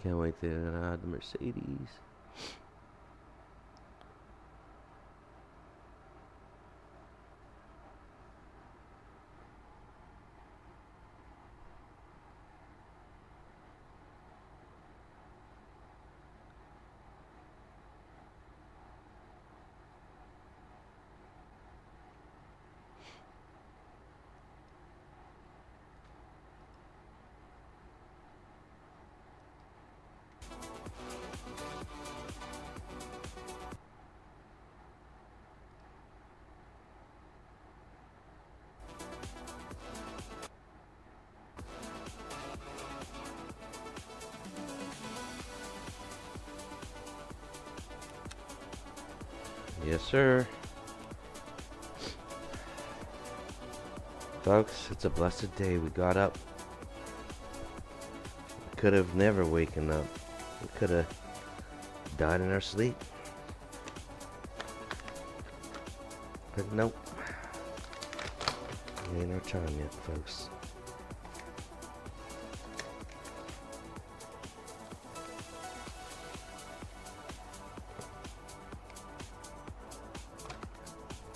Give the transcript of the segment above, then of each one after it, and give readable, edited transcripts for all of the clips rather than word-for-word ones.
I can't wait to add the Mercedes. Yes, sir. Folks, it's a blessed day. We got up. We could have never waken up. We could have died in our sleep. But nope. It ain't our time yet, folks.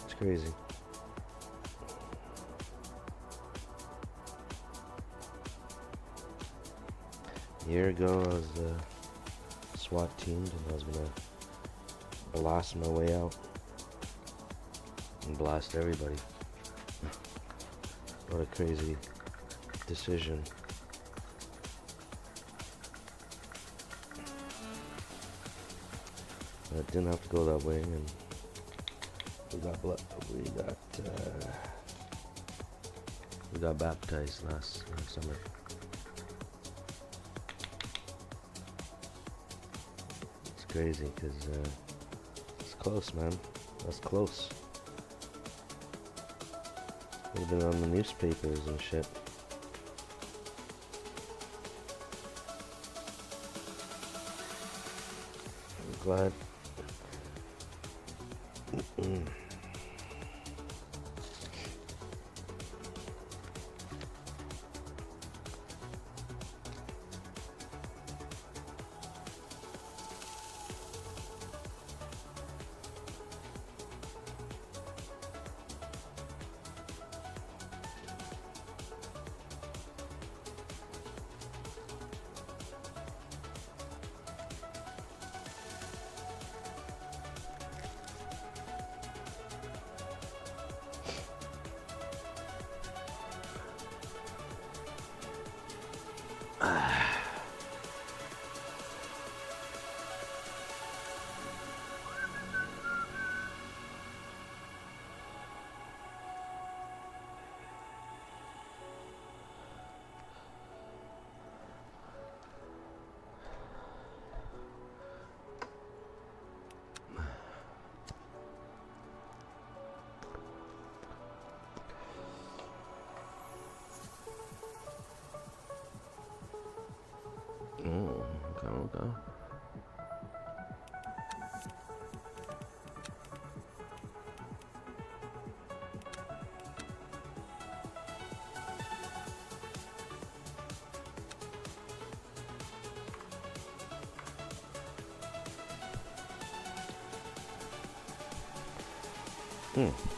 It's crazy. A year ago, I was SWAT teamed, and I was gonna blast my way out and blast everybody. What a crazy decision. But it didn't have to go that way, and we got baptized last summer. It's crazy because it's close, man. That's close. Would have been on the newspapers and shit. I'm glad. Hmm.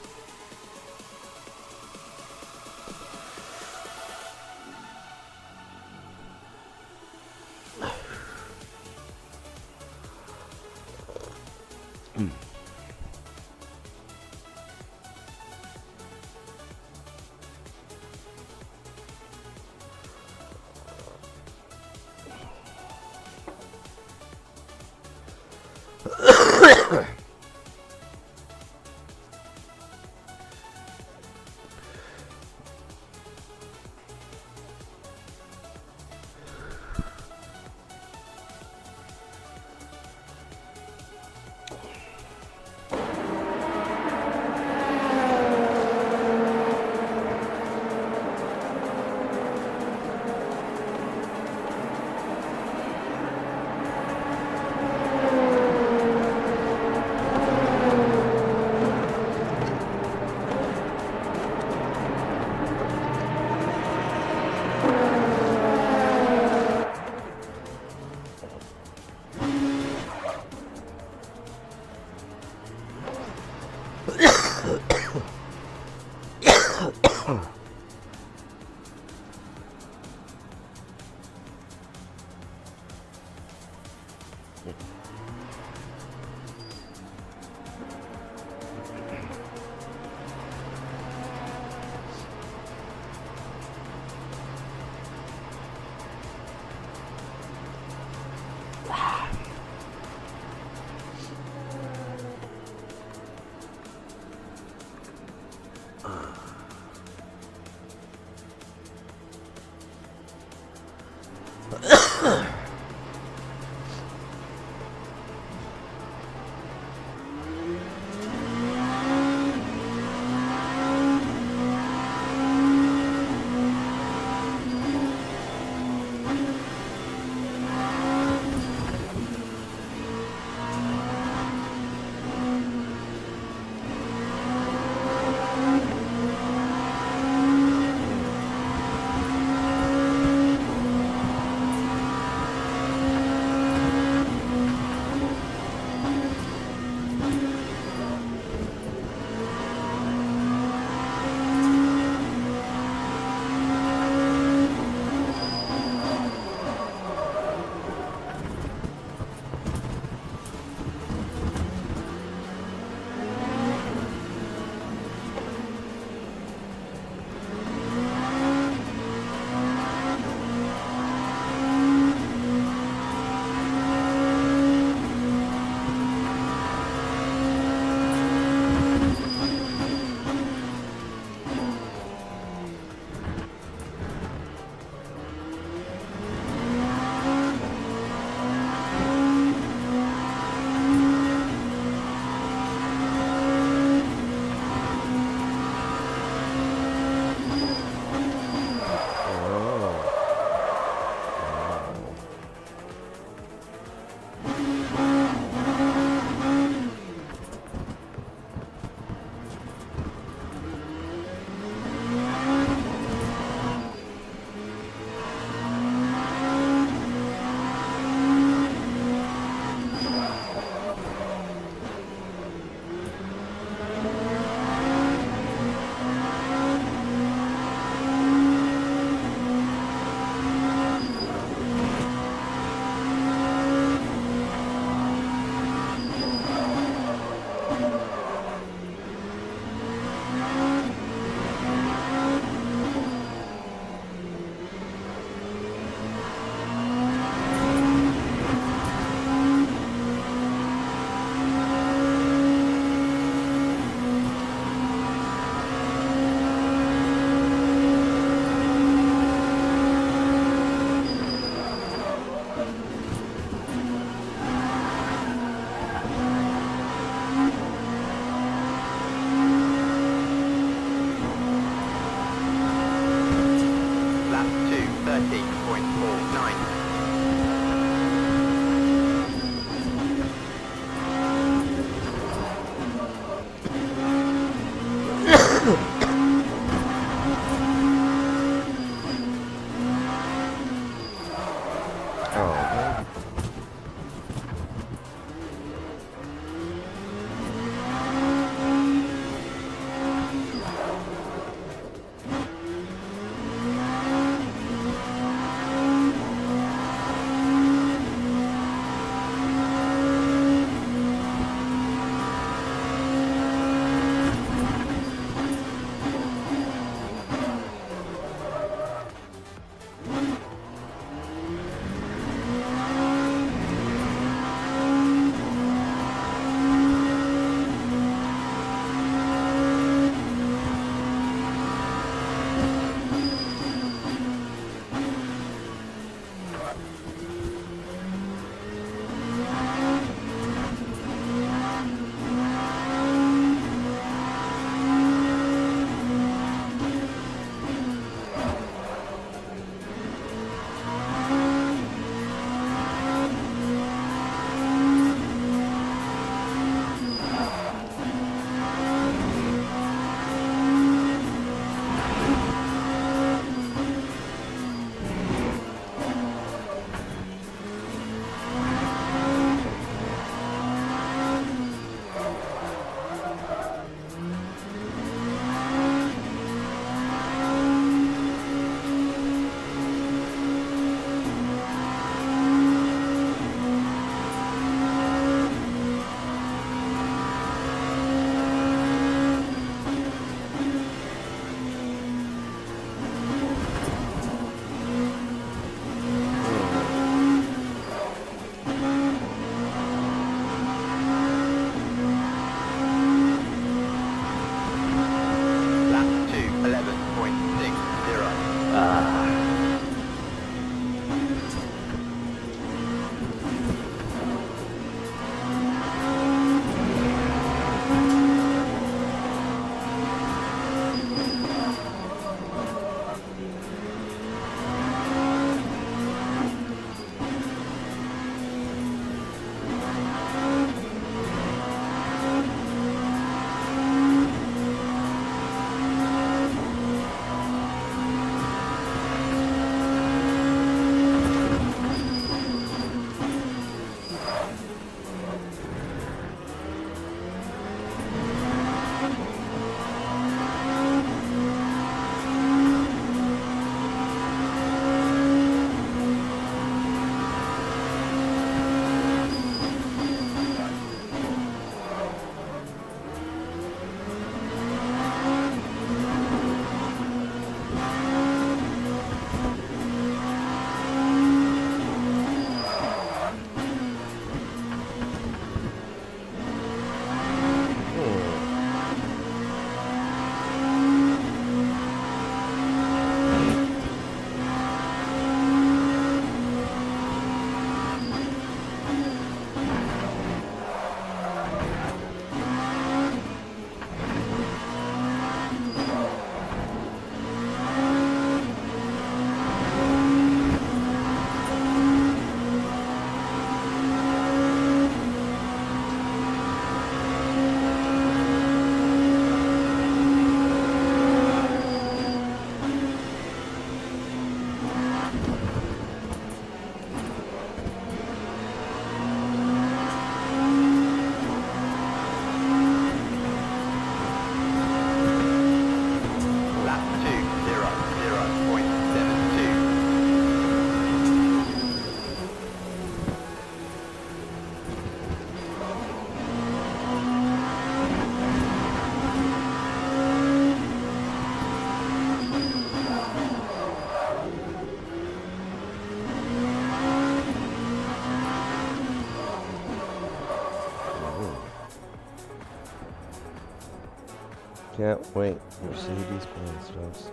Can't wait. Mercedes-Benz stuff's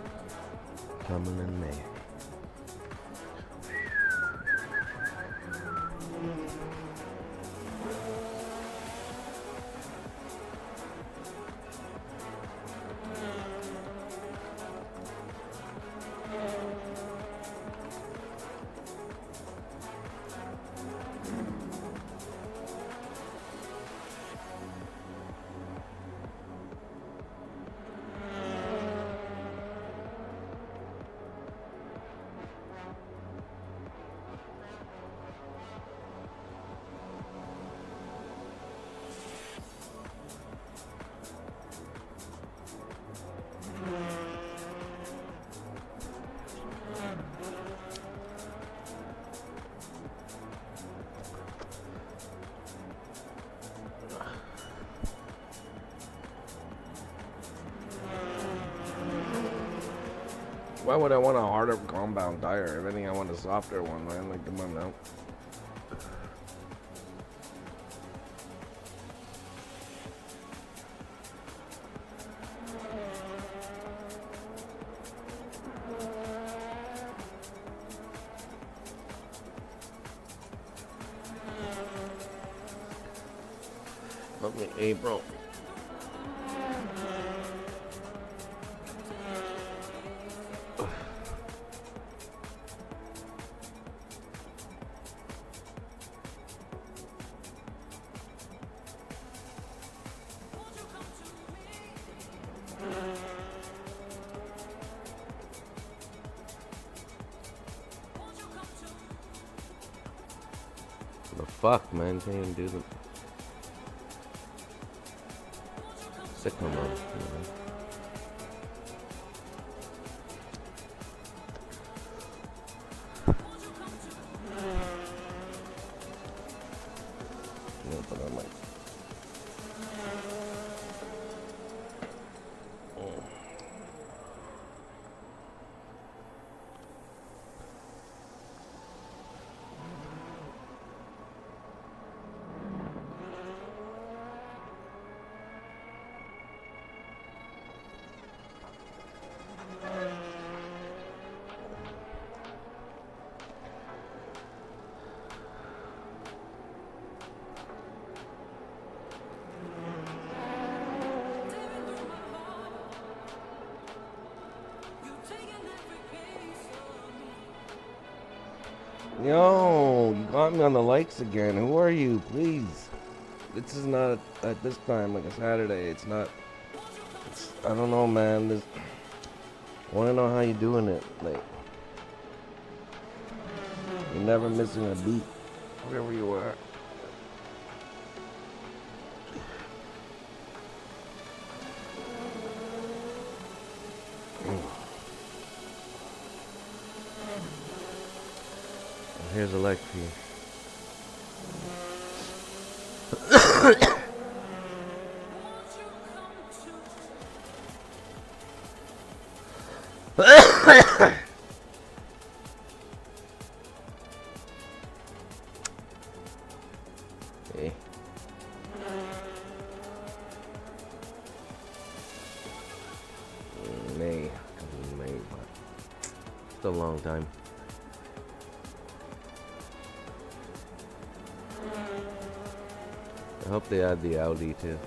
coming in May. Why would I want a harder compound tire? If anything, I want a softer one, man. Like, come on now. Okay, April. The fuck, man? Can't even do the signal mode. Yeah, but I might. Yo, you got me on the likes again. Who are you, please? This is not at this time, like a Saturday. It's not. I don't know, man. I want to know how you doing it. Like, you're never missing a beat, wherever you are. Here's a like for you. Hey. May, but still a long time. I hope they add the Audi too.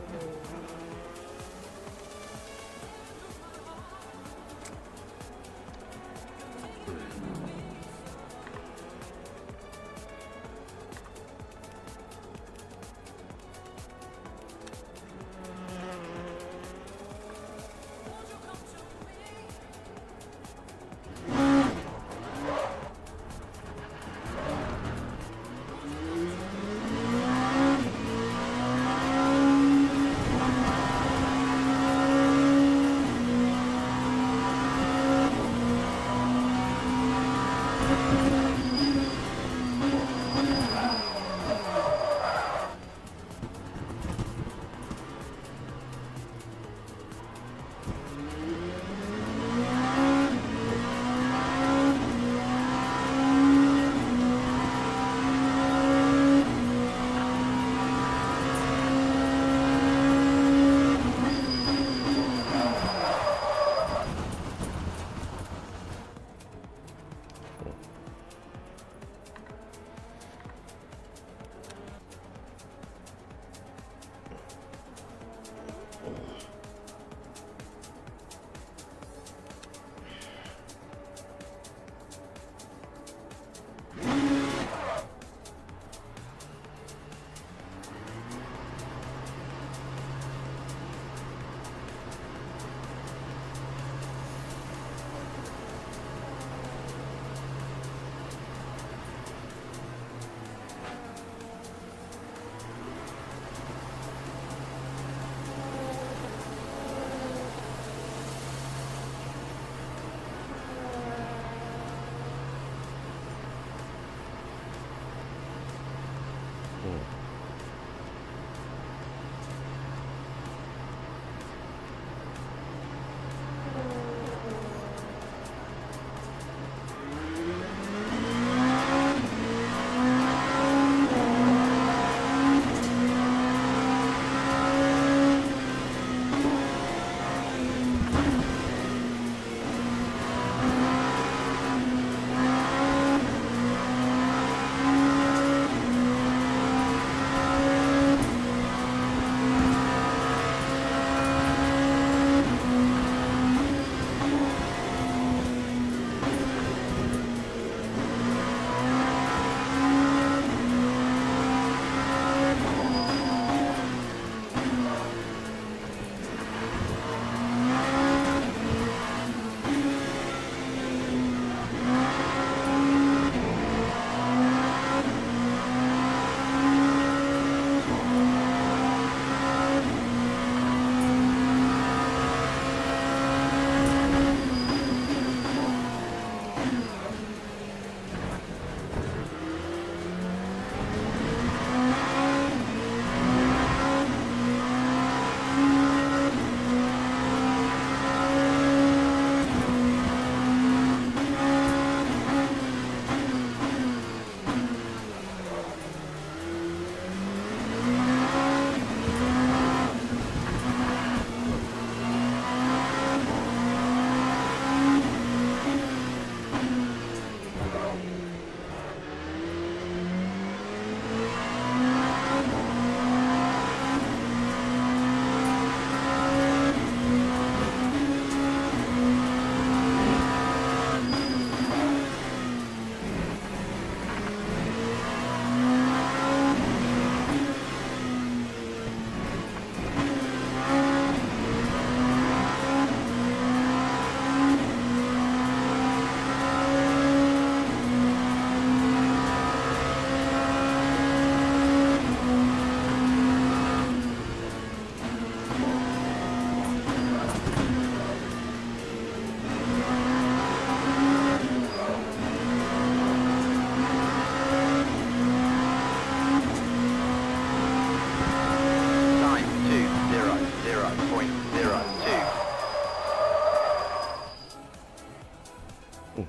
Time 2:00.02.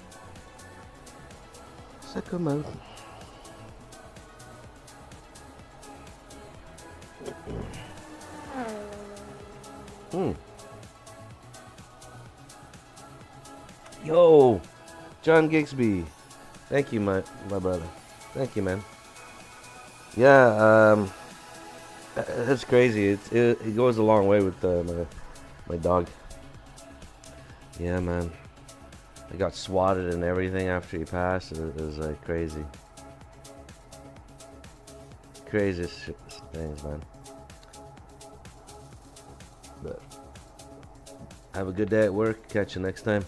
Second mode. Yo, John Gigsby. Thank you, my brother. Thank you, man. Yeah, that's crazy. It goes a long way with my dog. Yeah, man. I got swatted and everything after he passed. It was like crazy. Craziest things, man. But have a good day at work. Catch you next time.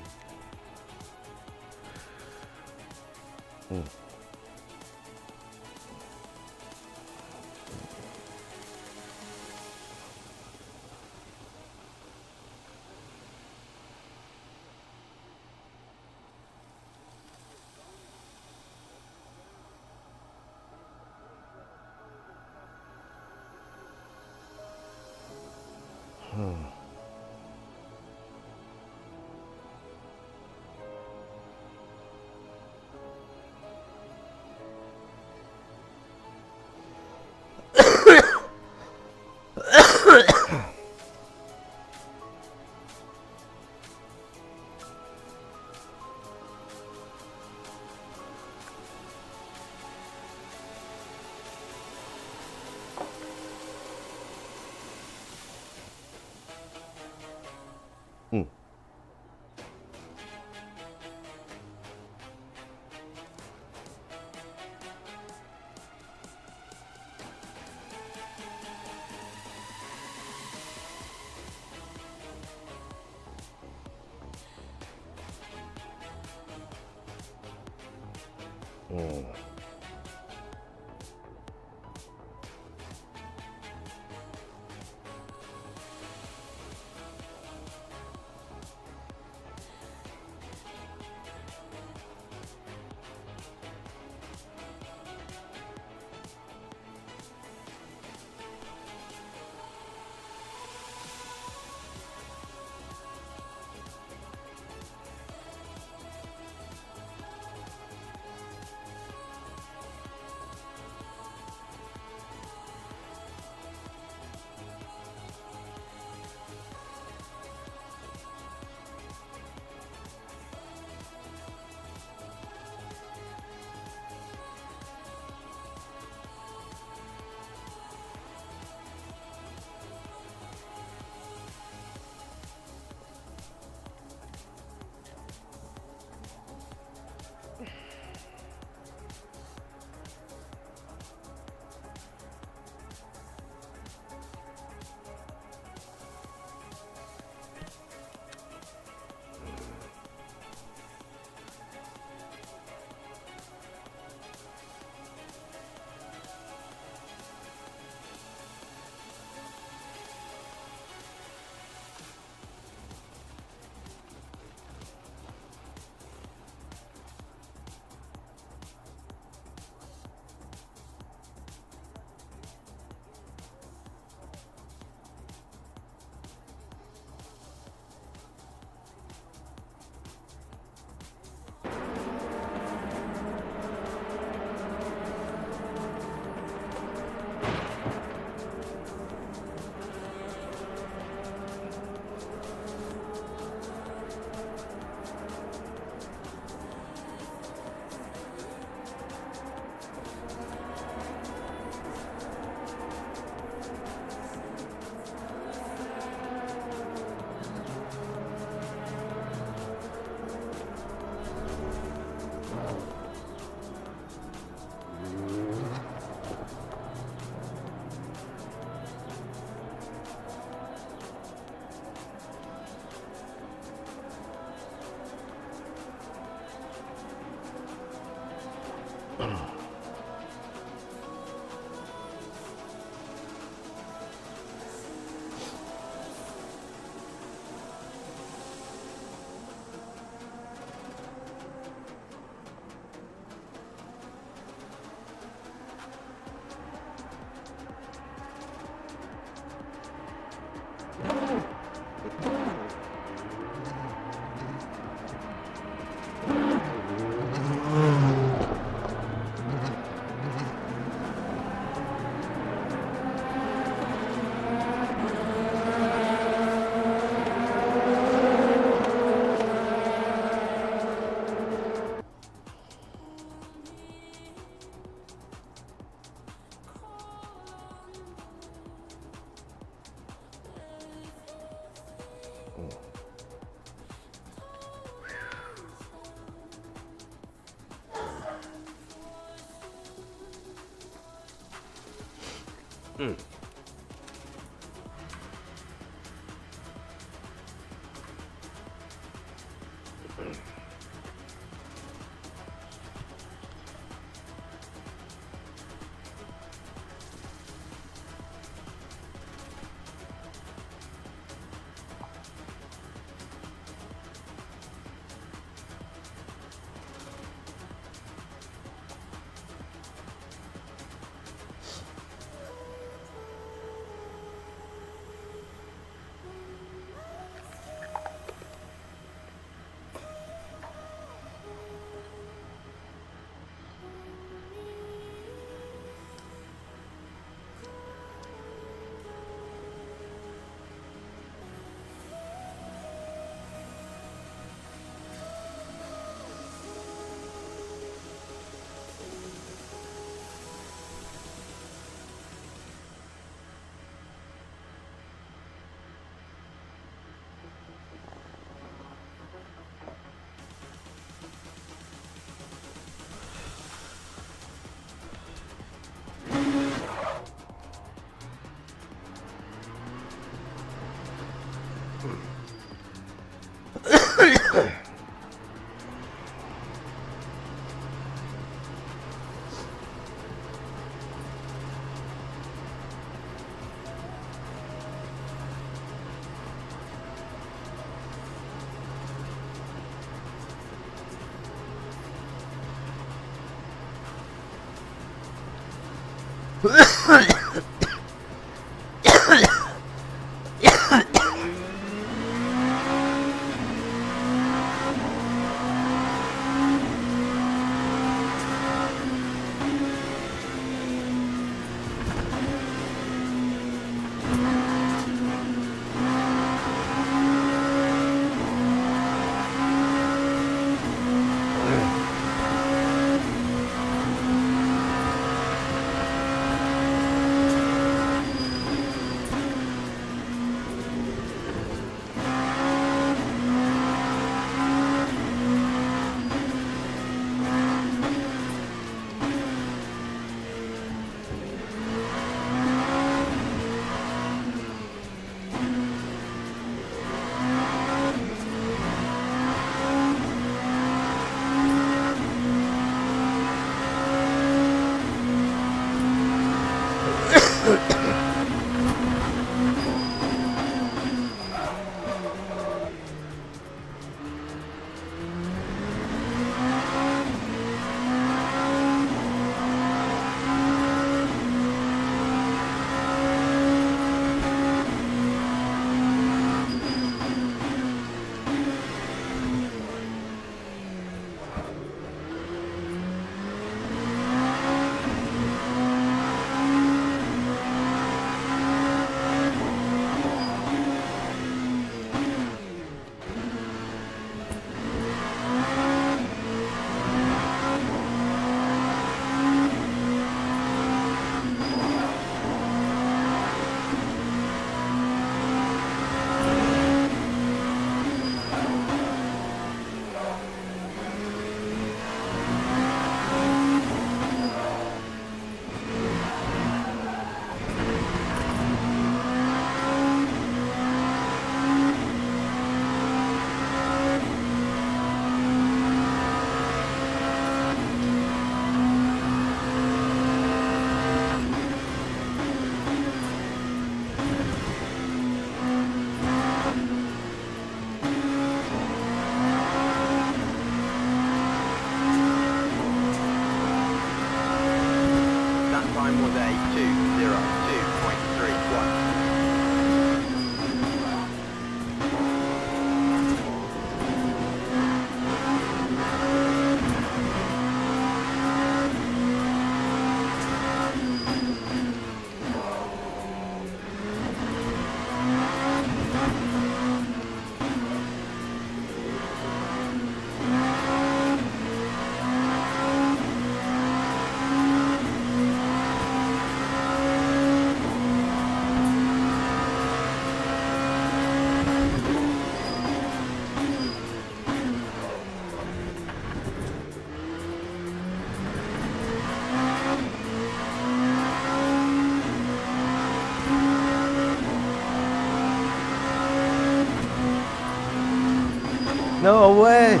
No way.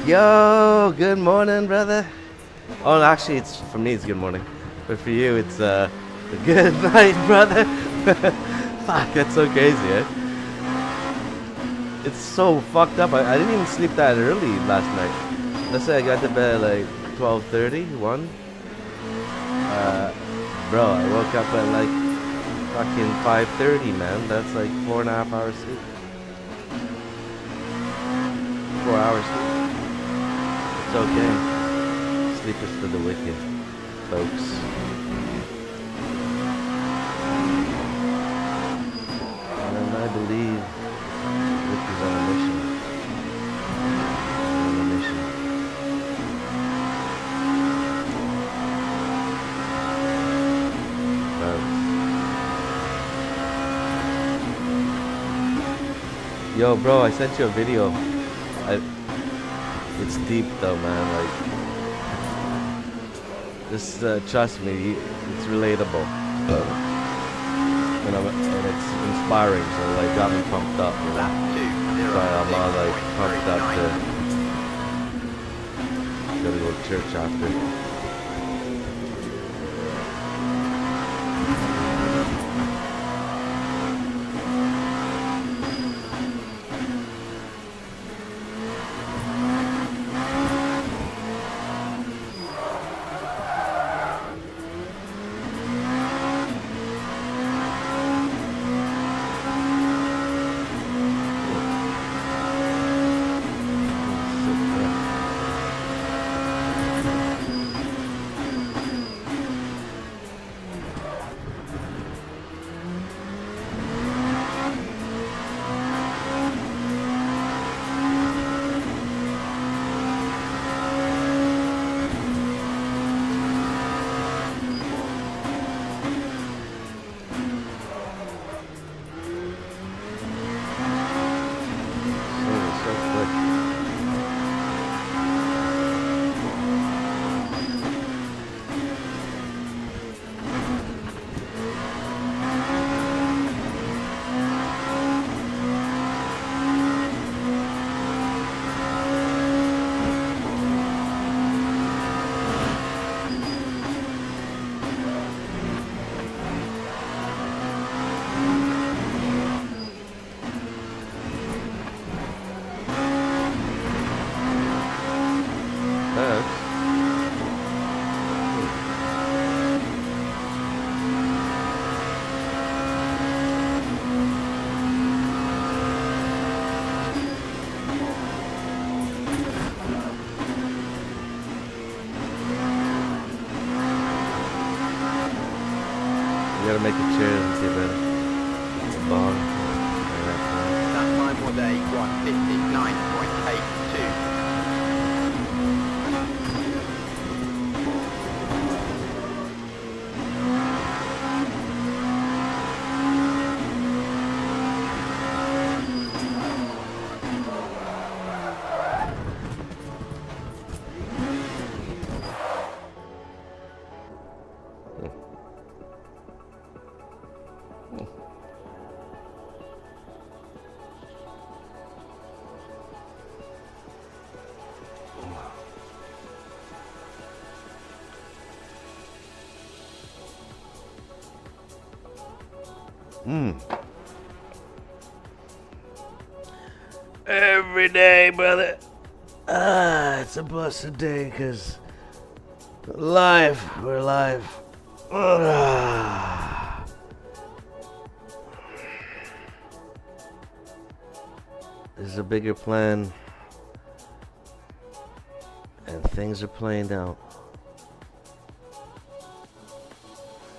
Yo, good morning, brother. Oh, actually, it's for me. It's good morning, but for you, it's good night, brother. Fuck, that's so crazy, eh? It's so fucked up. I didn't even sleep that early last night. Let's say I got to bed at like 12:30, 1. Bro, I woke up at like fucking 5:30, man. That's like 4.5 hours sleep. 4 hours sleep. It's okay. Sleep is for the wicked, folks. And I believe Rick is on a mission. On a mission. Yo, bro, I sent you a video. It's deep though, man. Like, just trust me, it's relatable, and it's inspiring. So like, got me pumped up. You know? So I'm all like pumped up to go to church after. You gotta make a chair and see better. The bar. That time was a 1:59.82. Every day, brother. It's a blessed day, cause we're alive. There's a bigger plan, and things are playing out.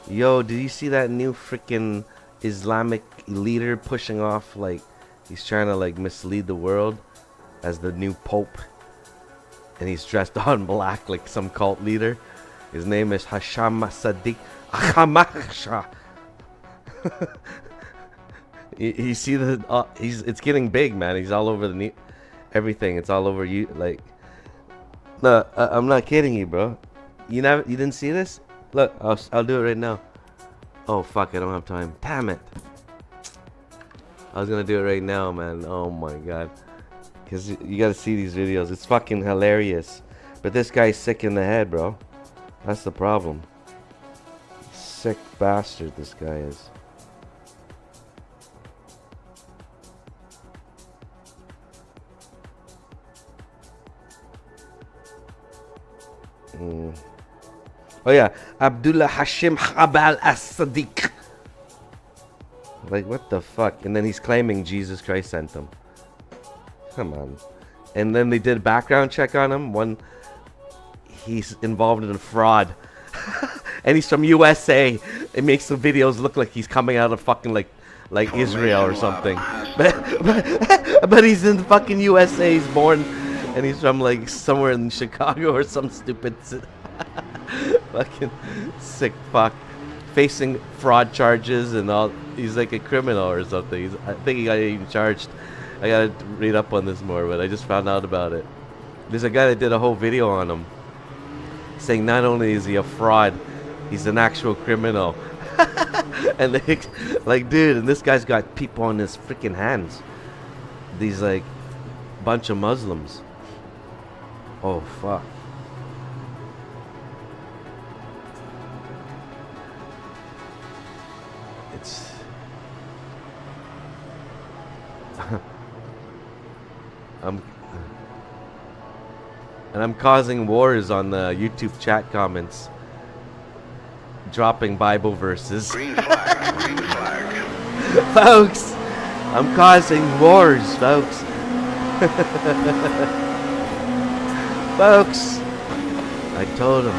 Yo, did you see that new freaking Islamic leader pushing off, like, he's trying to like mislead the world as the new pope, and he's dressed all in black like some cult leader. His name is Hasham Sadiq Ahamaksha. You see the it's getting big, man. He's all over the everything. It's all over you. Like, no, I'm not kidding you, bro. You didn't see this? Look, I'll do it right now. Oh fuck, I don't have time. Damn it. I was gonna do it right now, man. Oh my god. because you gotta see these videos. It's fucking hilarious. But this guy's sick in the head, bro. That's the problem. Sick bastard this guy is. Oh yeah, Abdullah Hashim Habal As-Sadiq. Like, what the fuck? And then he's claiming Jesus Christ sent him. Come on. And then they did a background check on him. He's involved in fraud. And he's from USA. It makes the videos look like he's coming out of fucking like Israel or something. But he's in fucking USA. He's born and he's from like somewhere in Chicago or some stupid fucking sick fuck. Facing fraud charges and all. He's like a criminal or something. I think he got even charged. I gotta read up on this more, but I just found out about it. There's a guy that did a whole video on him, saying not only is he a fraud, he's an actual criminal. And they, like, dude, and this guy's got people on his freaking hands. These like bunch of Muslims. Oh fuck. It's I'm causing wars on the YouTube chat comments, dropping Bible verses. Green flag, green flag. Folks, I'm causing wars, folks. Folks, I told him,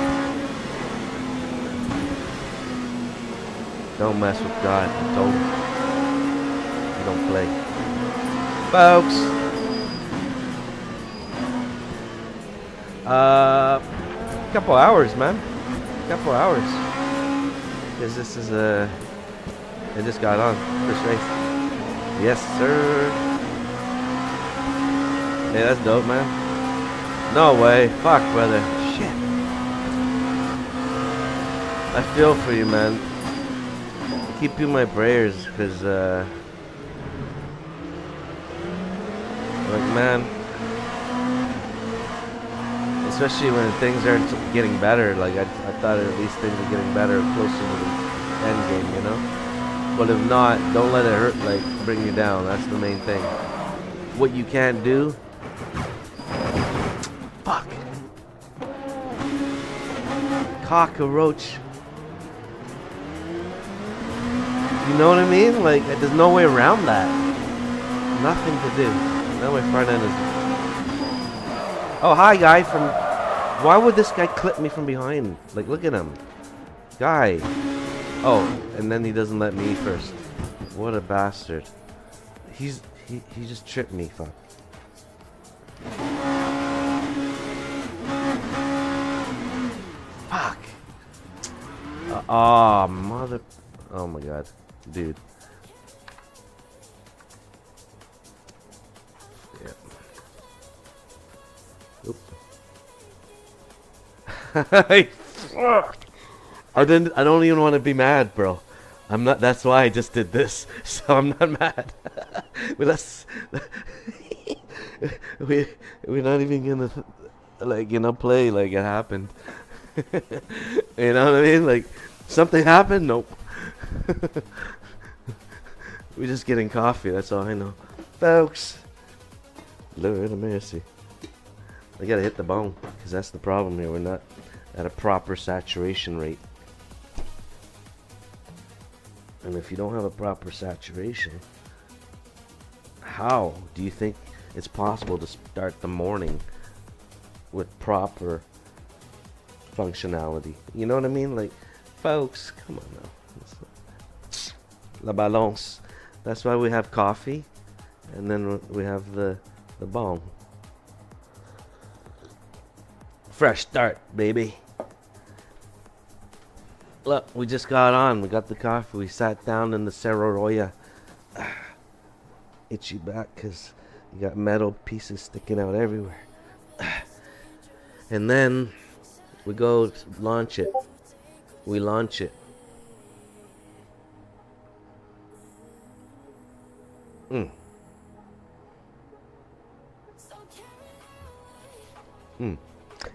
don't mess with God. I told him, you don't play. Folks, couple hours, man. Couple hours. Because this is it just got on. First race. Yes, sir. Hey, that's dope, man. No way. Fuck, brother. Shit. I feel for you, man. Keep you in my prayers, because, like, man, especially when things aren't getting better. Like, I thought at least things are getting better closer to the end game, you know? But if not, don't let it hurt, like, bring you down. That's the main thing. What you can't do... Fuck. Cockroach. You know what I mean? Like, there's no way around that. Nothing to do. Now my front end is... Oh, hi, guy from... Why would this guy clip me from behind? Like, look at him. Guy. Oh, and then he doesn't let me first. What a bastard. He just tripped me, fuck. Fuck. Oh, mother... Oh my god. Dude. Yeah. Oop. I don't even want to be mad, bro. I'm not. That's why I just did this. So I'm not mad. But that's we're not even gonna play like it happened. You know what I mean? Like something happened. Nope. We're just getting coffee. That's all I know, folks. Lord have mercy. I gotta hit the bone because that's the problem here. We're not at a proper saturation rate. And if you don't have a proper saturation, how do you think it's possible to start the morning with proper functionality? You know what I mean? Like, folks, come on now. La balance. That's why we have coffee, and then we have the bomb. Fresh start, baby. Look, we just got on. We got the coffee. We sat down in the Cirearoa. Itchy back because you got metal pieces sticking out everywhere. And then we go launch it. We launch it.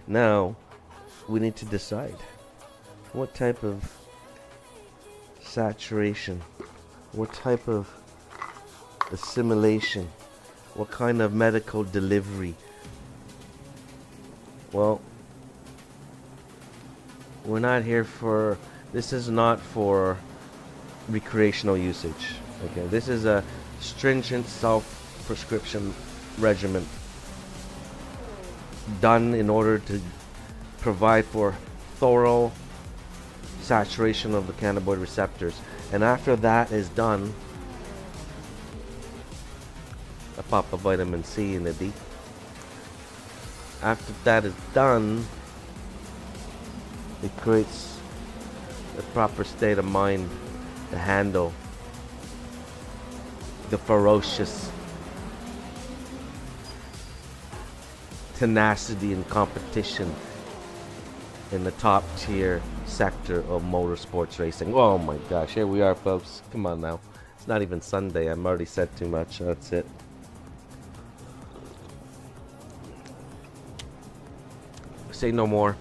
Now, we need to decide what type of saturation, what type of assimilation, what kind of medical delivery. Well, we're not here for, this is not for recreational usage. Okay, this is a stringent self-prescription regimen done in order to provide for thorough saturation of the cannabinoid receptors. And after that is done, a pop of vitamin C and a D. After that is done, it creates a proper state of mind to handle the ferocious tenacity and competition in the top tier sector of motorsports racing. Oh my gosh, here we are, folks. Come on now. It's not even Sunday. I'm already said too much. That's it. Say no more.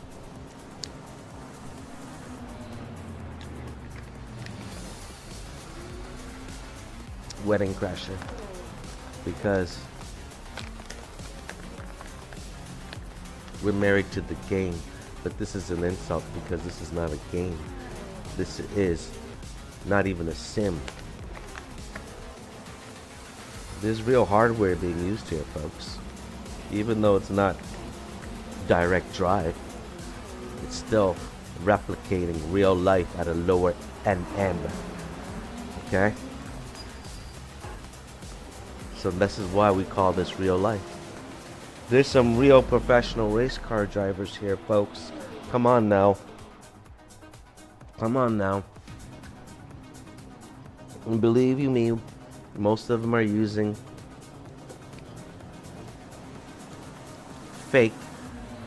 Wedding crasher. Because we're married to the game. But this is an insult because this is not a game. This is not even a sim. There's real hardware being used here, folks. Even though it's not direct drive, it's still replicating real life at a lower end. Okay? So this is why we call this real life. There's some real professional race car drivers here, folks. Come on now. Come on now. And believe you me, most of them are using fake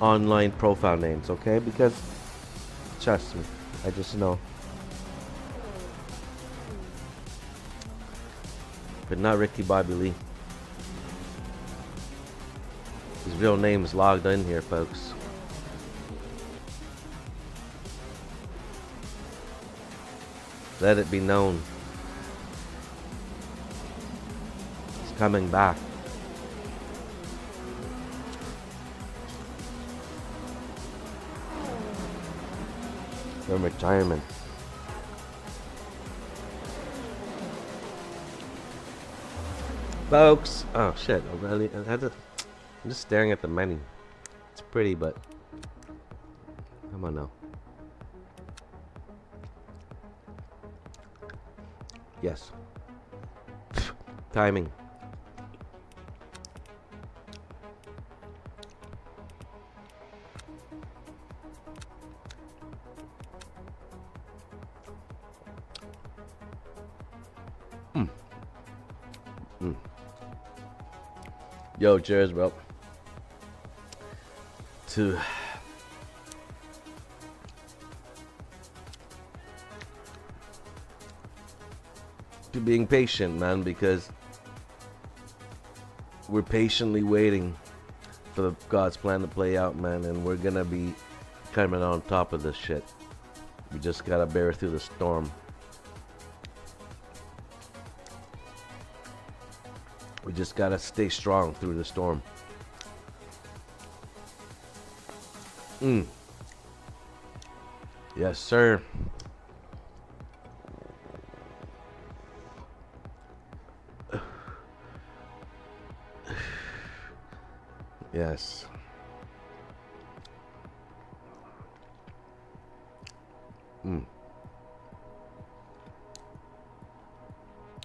online profile names, okay? Because, trust me, I just know. But not Ricky Bobby Lee. His real name is logged in here, folks. Let it be known. He's coming back. From retirement. Folks, oh shit, I'm just staring at the menu. It's pretty, but come on now. Yes. Timing. Yo, cheers, bro. To being patient, man, because we're patiently waiting for the God's plan to play out, man, and we're gonna be coming on top of this shit. We just gotta bear through the storm. We just gotta stay strong through the storm. Yes, sir. Yes.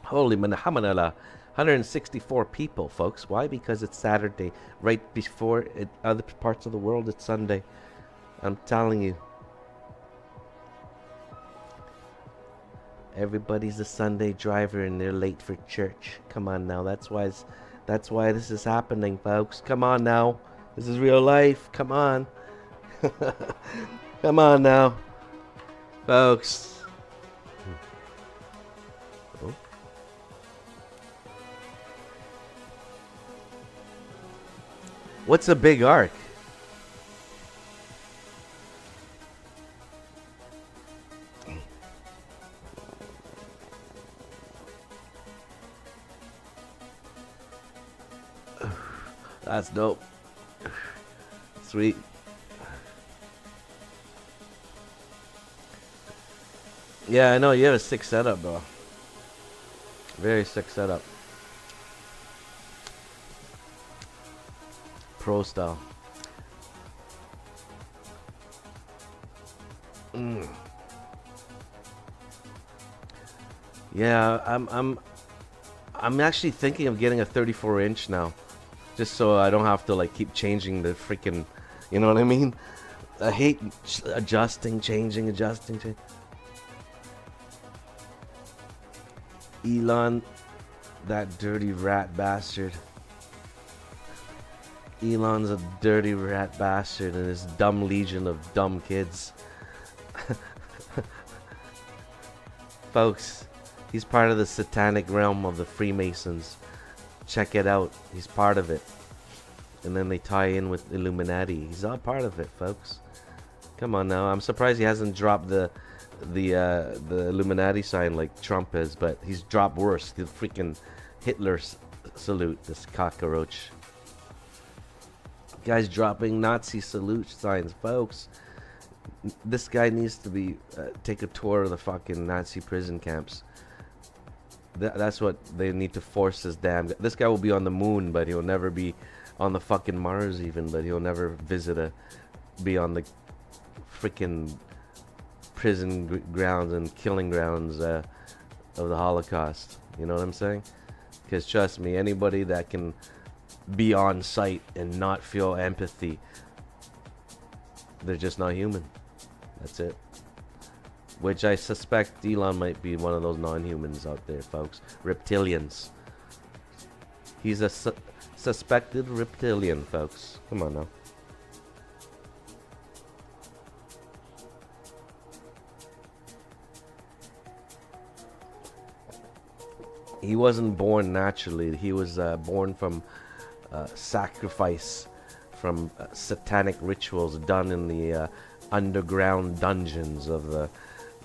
Holy Manahamanala. 164 people, folks. Why? Because it's Saturday. Right before it, other parts of the world, it's Sunday. I'm telling you. Everybody's a Sunday driver and they're late for church. Come on now. That's why this is happening, folks. Come on now. This is real life. Come on. Come on now. Folks. What's a big arc? That's dope. Sweet. Yeah, I know. You have a sick setup, bro. Very sick setup. Pro style. Yeah, I'm actually thinking of getting a 34-inch now, just so I don't have to like keep changing the freaking, you know what I mean? I hate adjusting, changing. Elon, that dirty rat bastard. Elon's a dirty rat bastard and his dumb legion of dumb kids. Folks, he's part of the satanic realm of the Freemasons. Check it out. He's part of it. And then they tie in with Illuminati. He's all part of it, folks. Come on now. I'm surprised he hasn't dropped the Illuminati sign like Trump has, but he's dropped worse. The freaking Hitler salute, this cockroach. Guy's dropping Nazi salute signs, folks. This guy needs to be take a tour of the fucking Nazi prison camps. That's what they need to force this damn. This guy will be on the moon, but he'll never be on the fucking Mars even. But he'll never be on the freaking prison grounds and killing grounds of the Holocaust. You know what I'm saying? Because trust me, anybody that can be on site and not feel empathy, they're just not human. That's it. Which I suspect Elon might be one of those non-humans out there, folks. Reptilians. He's a suspected reptilian, folks. Come on now. He wasn't born naturally. He was born from sacrifice, from satanic rituals done in the underground dungeons of the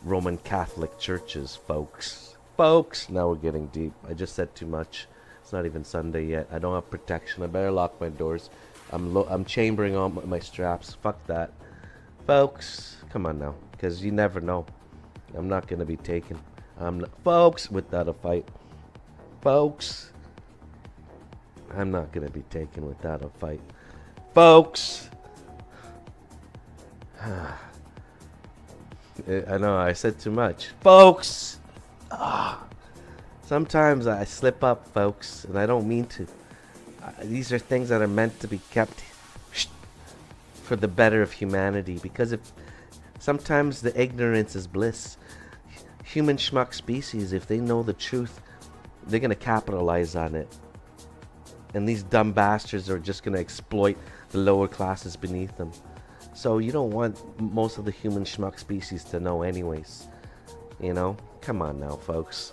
Roman Catholic churches, folks. Now we're getting deep. I just said too much. It's not even Sunday yet. I don't have protection. I better lock my doors. I'm chambering on my straps. Fuck that. Folks, come on now. Because you never know. I'm not going to be taken. Folks, without a fight. Folks, I'm not going to be taken without a fight. Folks. I know, I said too much. Folks. Sometimes I slip up, folks, and I don't mean to. These are things that are meant to be kept for the better of humanity. Because if sometimes the ignorance is bliss. Human schmuck species, if they know the truth, they're going to capitalize on it. And these dumb bastards are just going to exploit the lower classes beneath them. So you don't want most of the human schmuck species to know anyways. You know? Come on now, folks.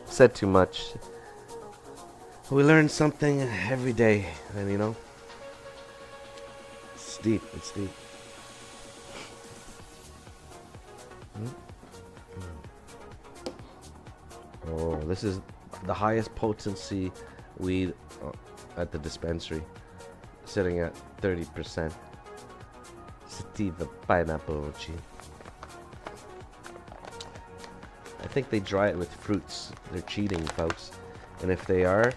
Said too much. We learn something every day. And you know? It's deep. It's deep. Oh, this is the highest potency weed at the dispensary. Sitting at 30%. Sativa pineapple G. I think they dry it with fruits. They're cheating, folks. And if they are,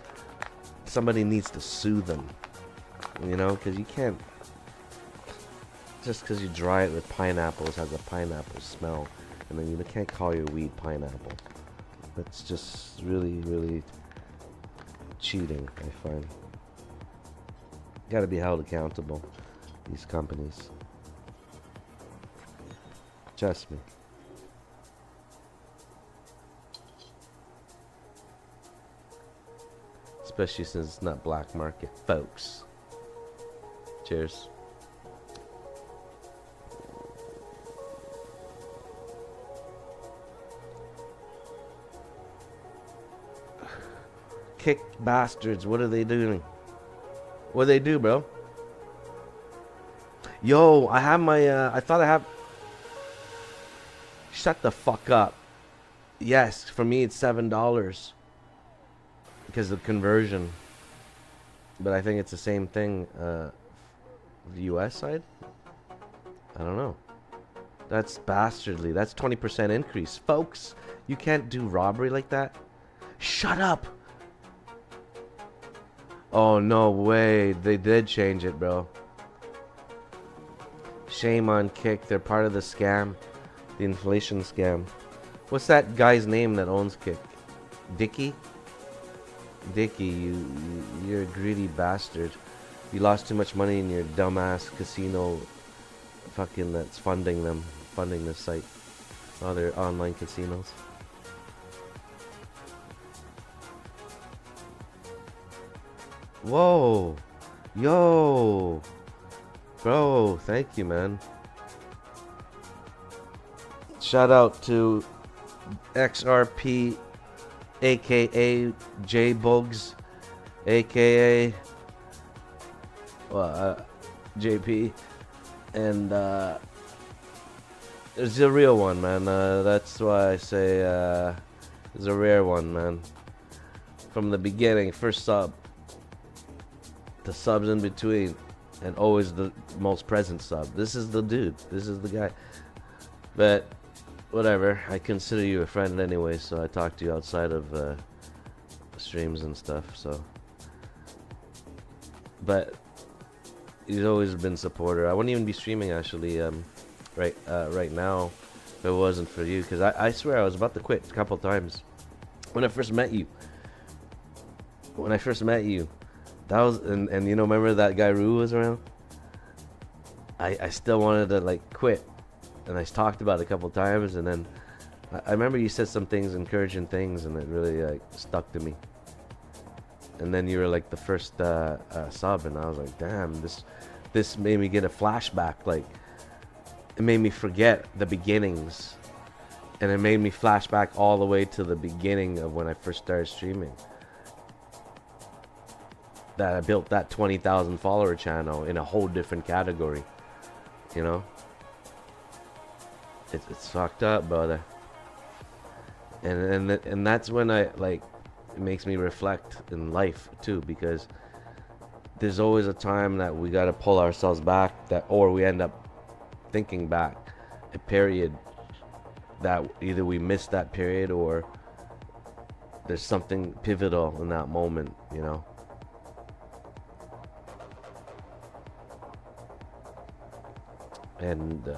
somebody needs to sue them. You know, because you can't. Just because you dry it with pineapples has a pineapple smell. And then you can't call your weed pineapple. That's just really, really cheating, I find. Gotta be held accountable, these companies. Trust me. Especially since it's not black market, folks. Cheers. Kick bastards, what are they doing? What do they do, bro? Yo, I have my, I thought I have... Shut the fuck up. Yes, for me it's $7. Because of conversion. But I think it's the same thing. The U.S. side. I don't know. That's bastardly. That's 20% increase, folks. You can't do robbery like that. Shut up. Oh no way. They did change it, bro. Shame on Kick. They're part of the scam. The inflation scam. What's that guy's name that owns Kick? Dickie? Dickie, you're a greedy bastard. You lost too much money in your dumbass casino fucking that's funding this site. Other online casinos. Whoa. Yo. Bro, thank you, man. Shout out to XRP, aka J Bugs, aka JP, and it's a real one, man. That's why I say it's a rare one, man. From the beginning, first sub, the subs in between, and always the most present sub. This is the dude. This is the guy. But whatever, I consider you a friend anyway, so I talk to you outside of streams and stuff. So, but he's always been supporter. I wouldn't even be streaming actually right now if it wasn't for you, because I swear I was about to quit a couple times when I first met you. That was and you know, remember that guy Rue was around? I still wanted to like quit, and I talked about it a couple times, and then I remember you said some things, encouraging things, and it really like stuck to me. And then you were like the first sub, and I was like, damn, this made me get a flashback. Like, it made me forget the beginnings, and it made me flash back all the way to the beginning of when I first started streaming. That I built that 20,000 follower channel in a whole different category, you know. It's fucked up, brother. And that's when I like. It makes me reflect in life too, because there's always a time that we got to pull ourselves back, or we end up thinking back a period that either we missed that period or there's something pivotal in that moment, you know. And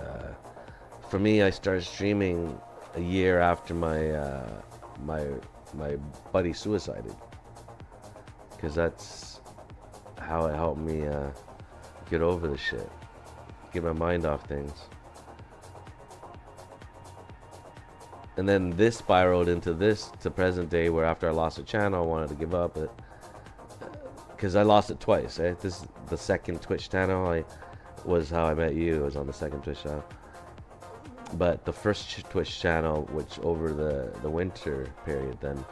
for me, I started streaming a year after my buddy suicided, because that's how it helped me get over the shit, get my mind off things. And then this spiraled into this to present day, where after I lost the channel, I wanted to give up it, because I lost it twice. Right? This is the second Twitch channel. Was how I met you. It was on the second Twitch channel. But the first Twitch channel, which over the winter period, then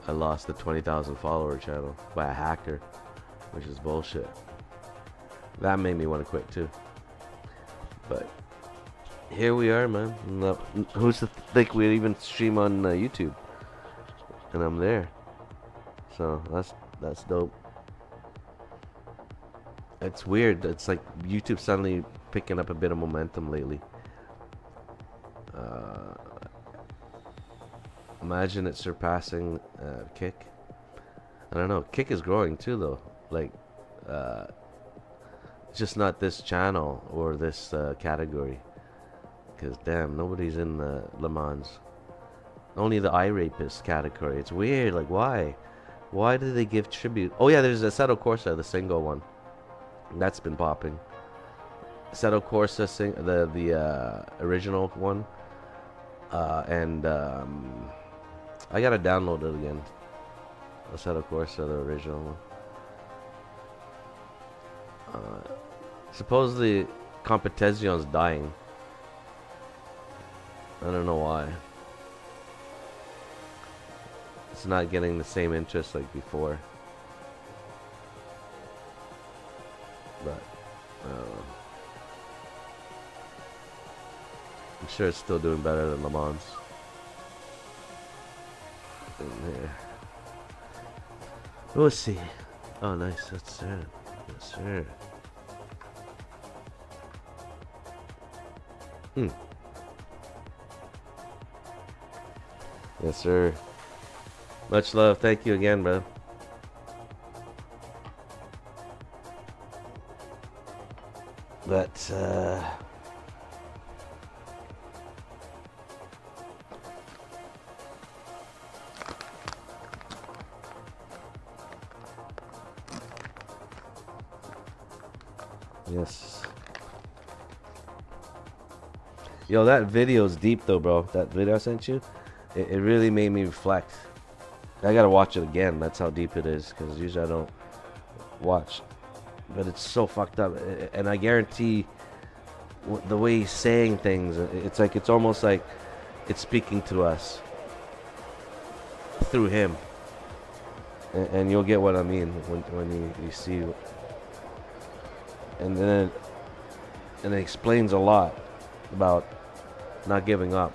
I lost the 20,000 follower channel by a hacker, which is bullshit. That made me want to quit too. But here we are, man. Who's to think we'd even stream on YouTube? And I'm there. So that's dope. It's weird. It's like YouTube suddenly picking up a bit of momentum lately. Imagine it surpassing Kick. I don't know. Kick is growing too, though. Like, just not this channel or this category. Because damn, nobody's in the Le Mans. Only the eye rapist category. It's weird. Like, why? Why do they give tribute? Oh yeah, there's Assetto Corsa, the single one. That's been popping. Assetto Corsa, the original one, and I gotta download it again. Assetto Corsa, the original one. Supposedly, Competition's dying. I don't know why. It's not getting the same interest like before. But I'm sure it's still doing better than Le Mans. Yeah. We'll see. Oh, nice. That's sir. Yes, sir. Yes, sir. Much love. Thank you again, bro. But, yes. Yo, that video's deep though, bro. That video I sent you, it really made me reflect. I gotta watch it again. That's how deep it is, because usually I don't watch. But it's so fucked up, and I guarantee the way he's saying things, it's almost like it's speaking to us through him, and you'll get what I mean when you see. And then it explains a lot about not giving up.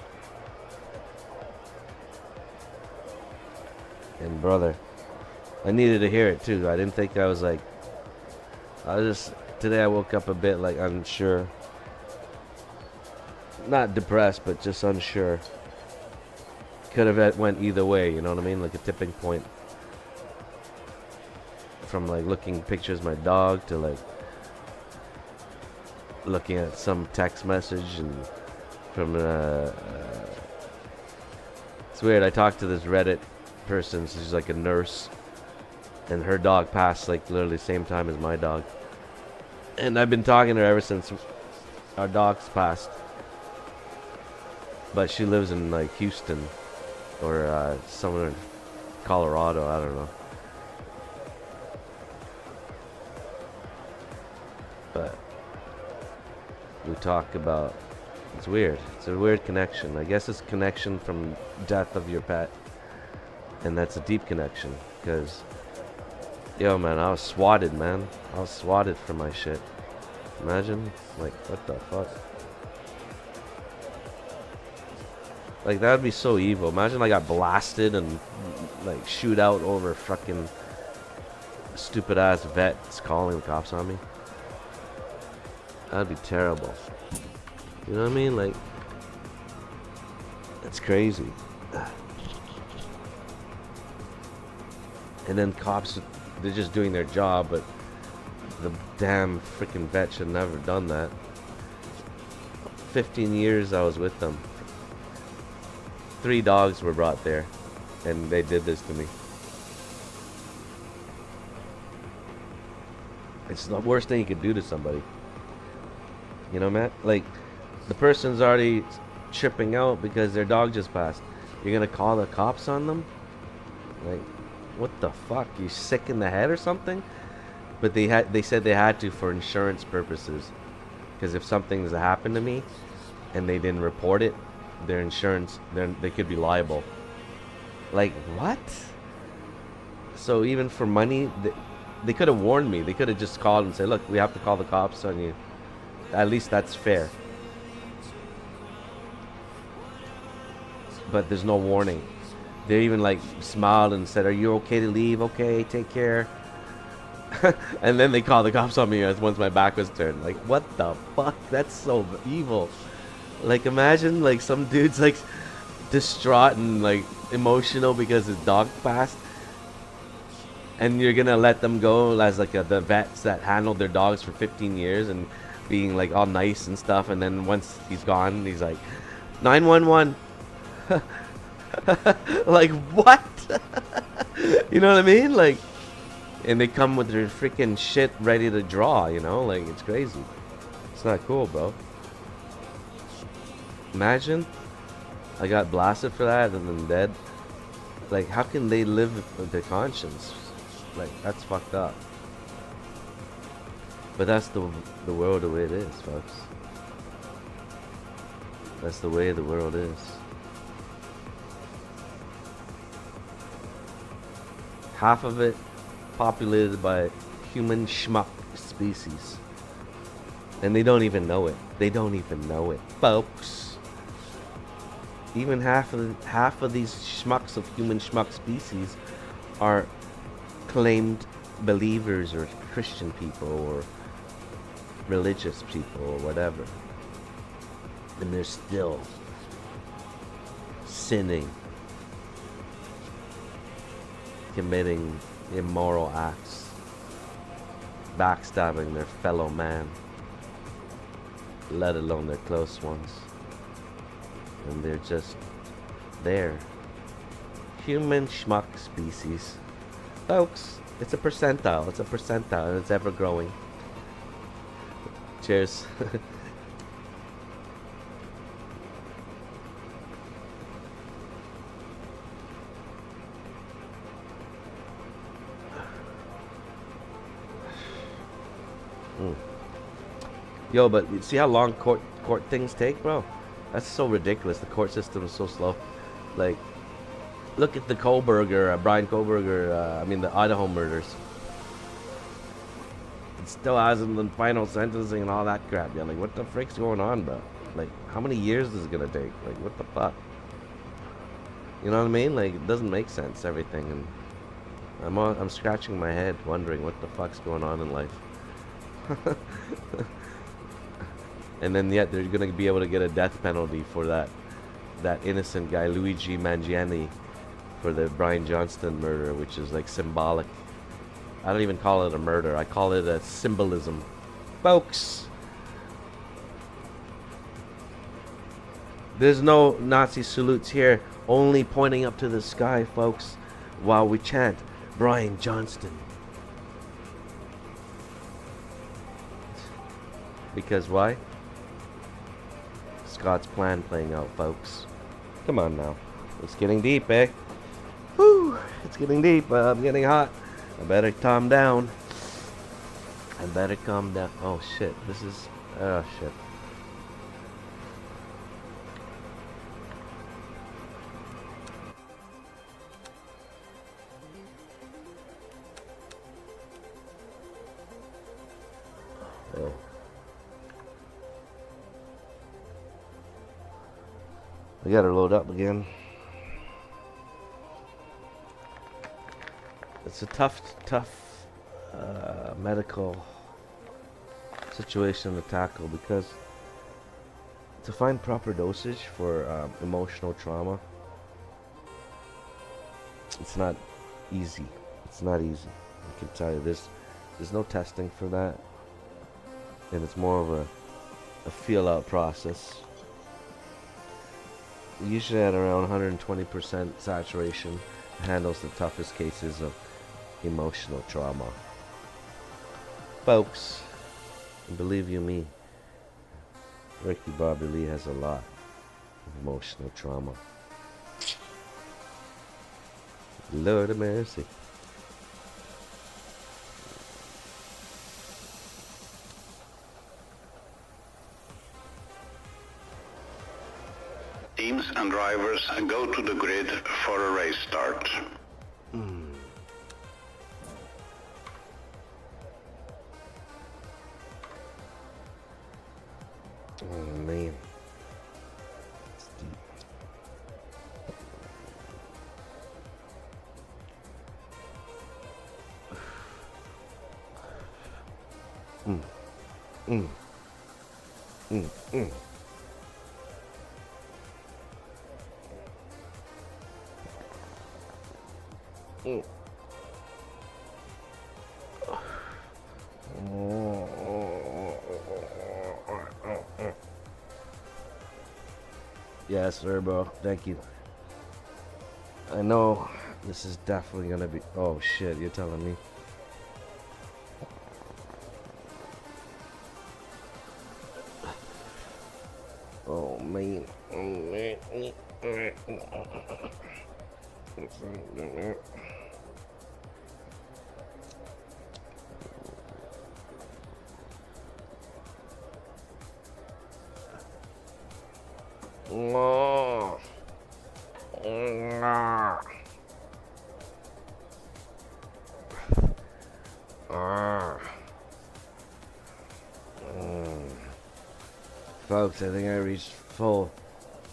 And brother, I needed to hear it too. I didn't think I was like, today I woke up a bit like unsure. Not depressed, but just unsure. Could have went either way, you know what I mean? Like a tipping point. From like looking pictures of my dog to like looking at some text message, and from it's weird. I talked to this Reddit person. She's like a nurse, and her dog passed like literally same time as my dog. And I've been talking to her ever since our dogs passed. But she lives in like Houston or somewhere in Colorado. I don't know. But we talk about, it's weird. It's a weird connection. I guess it's a connection from death of your pet. And that's a deep connection. Because, yo man, I was swatted, man. I was swatted for my shit. Imagine, like, what the fuck? Like, that would be so evil. Imagine I got blasted and, like, shoot out over fucking stupid ass vets calling the cops on me. That'd be terrible. You know what I mean? Like, it's crazy. And then cops, they're just doing their job, but the damn freaking vet should never have done that. 15 years I was with them. 3 dogs were brought there, and they did this to me. It's the worst thing you could do to somebody. You know, Matt? Like, the person's already tripping out because their dog just passed. You're gonna call the cops on them? Like, what the fuck? You sick in the head or something? But they said they had to for insurance purposes. Because if something's happened to me and they didn't report it, their insurance, then they could be liable. Like, what? So even for money, they could have warned me. They could have just called and said, look, we have to call the cops on you. At least that's fair. But there's no warning. They even like smiled and said, are you okay to leave? Okay, take care. And then they called the cops on me once my back was turned. Like, what the fuck? That's so evil. Like, imagine like some dude's like distraught and like emotional because his dog passed, and you're gonna let them go as like the vets that handled their dogs for 15 years and being like all nice and stuff, and then once he's gone, he's like 911. Like, what? You know what I mean? Like, and they come with their freaking shit ready to draw, you know? Like, it's crazy. It's not cool, bro. Imagine I got blasted for that and then dead. Like, how can they live with their conscience? Like, that's fucked up. But that's the world the way it is, folks. That's the way the world is. Half of it populated by human schmuck species. And they don't even know it. They don't even know it, folks. Even half of these schmucks of human schmuck species are claimed believers or Christian people or religious people or whatever. And they're still sinning, committing immoral acts, backstabbing their fellow man, let alone their close ones. And they're just there. Human schmuck species. Folks, it's a percentile. It's a percentile and it's ever growing. Cheers. Yo, but you see how long court things take, bro? That's so ridiculous. The court system is so slow. Like, look at the Brian Kohlberger, the Idaho murders. It still hasn't the final sentencing and all that crap. Yeah, like, what the frick's going on, bro? Like, how many years is it gonna take? Like, what the fuck? You know what I mean? Like, it doesn't make sense, everything. And I'm scratching my head, wondering what the fuck's going on in life. And then yet they're gonna be able to get a death penalty for that innocent guy, Luigi Mangiani, for the Brian Johnston murder, which is like symbolic. I don't even call it a murder. I call it a symbolism. Folks, there's no Nazi salutes here, only pointing up to the sky, folks, while we chant Brian Johnston. Because why? Scott's plan playing out, folks. Come on now. It's getting deep, eh? Whew, it's getting deep. I'm getting hot. I better calm down. Oh, shit. Oh, shit. Oh. I gotta load up again. It's a tough medical situation to tackle because to find proper dosage for emotional trauma, it's not easy. It's not easy. I can tell you, there's no testing for that, and it's more of a feel-out process. Usually at around 120% saturation, handles the toughest cases of emotional trauma. Folks, believe you me, Ricky Bobby Lee has a lot of emotional trauma. Lord of mercy. Teams and drivers go to the grid for a race start. Oh man. It's deep. Yes, sir, bro. Thank you. I know this is definitely gonna be. Oh shit! You're telling me. Oh man. Oh man. Oh. Folks, I think I reached full.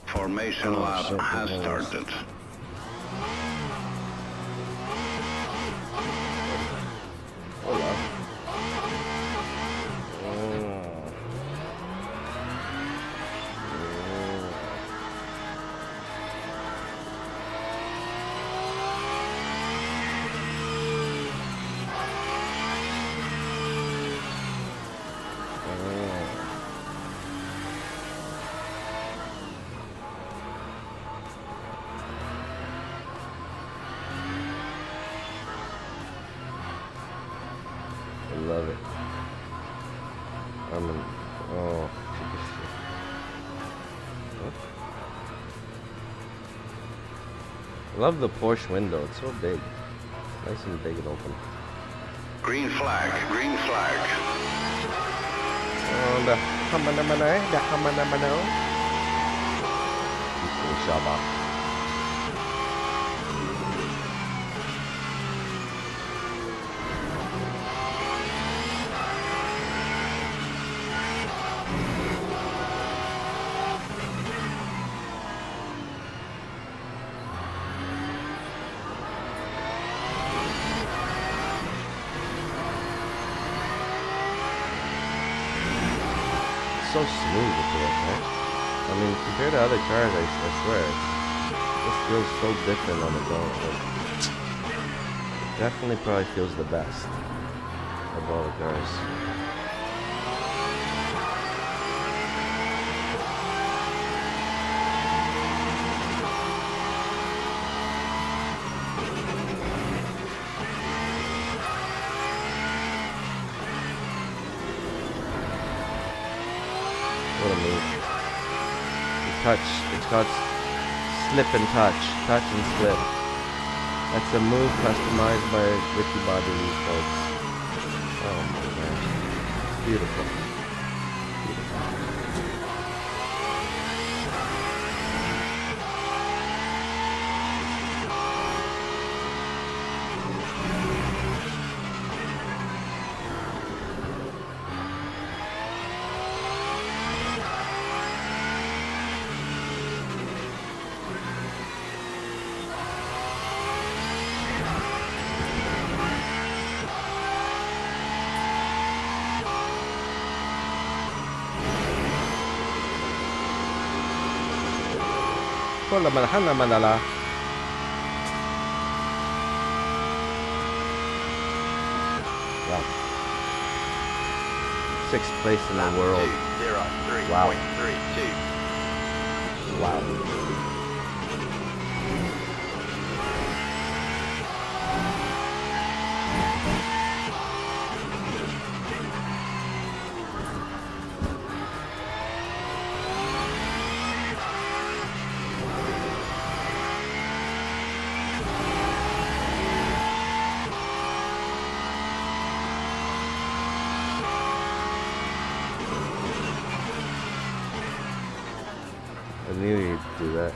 Formation lab has started. love it. Oh. I love the Porsche window. It's so big. Nice and big and open. Green flag, green flag. Oh, the Hamanamano. Shaba. So smooth with it, right? I mean, compared to other cars, I swear, this feels so different on the go. Like, it definitely probably feels the best of all the cars. What a move. It's got slip and touch and slip. That's a move customized by Ricky Bobby Lee, folks. Oh my gosh. It's beautiful. Wala malahan na manala. Wow. 6th place in the world. 203.32. Wow. Wow. I knew you'd do that.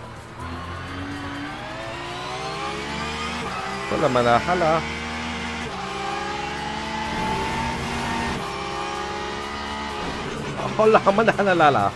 Wala malahala. Wala manahalala.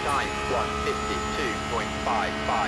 Time 1:52.55.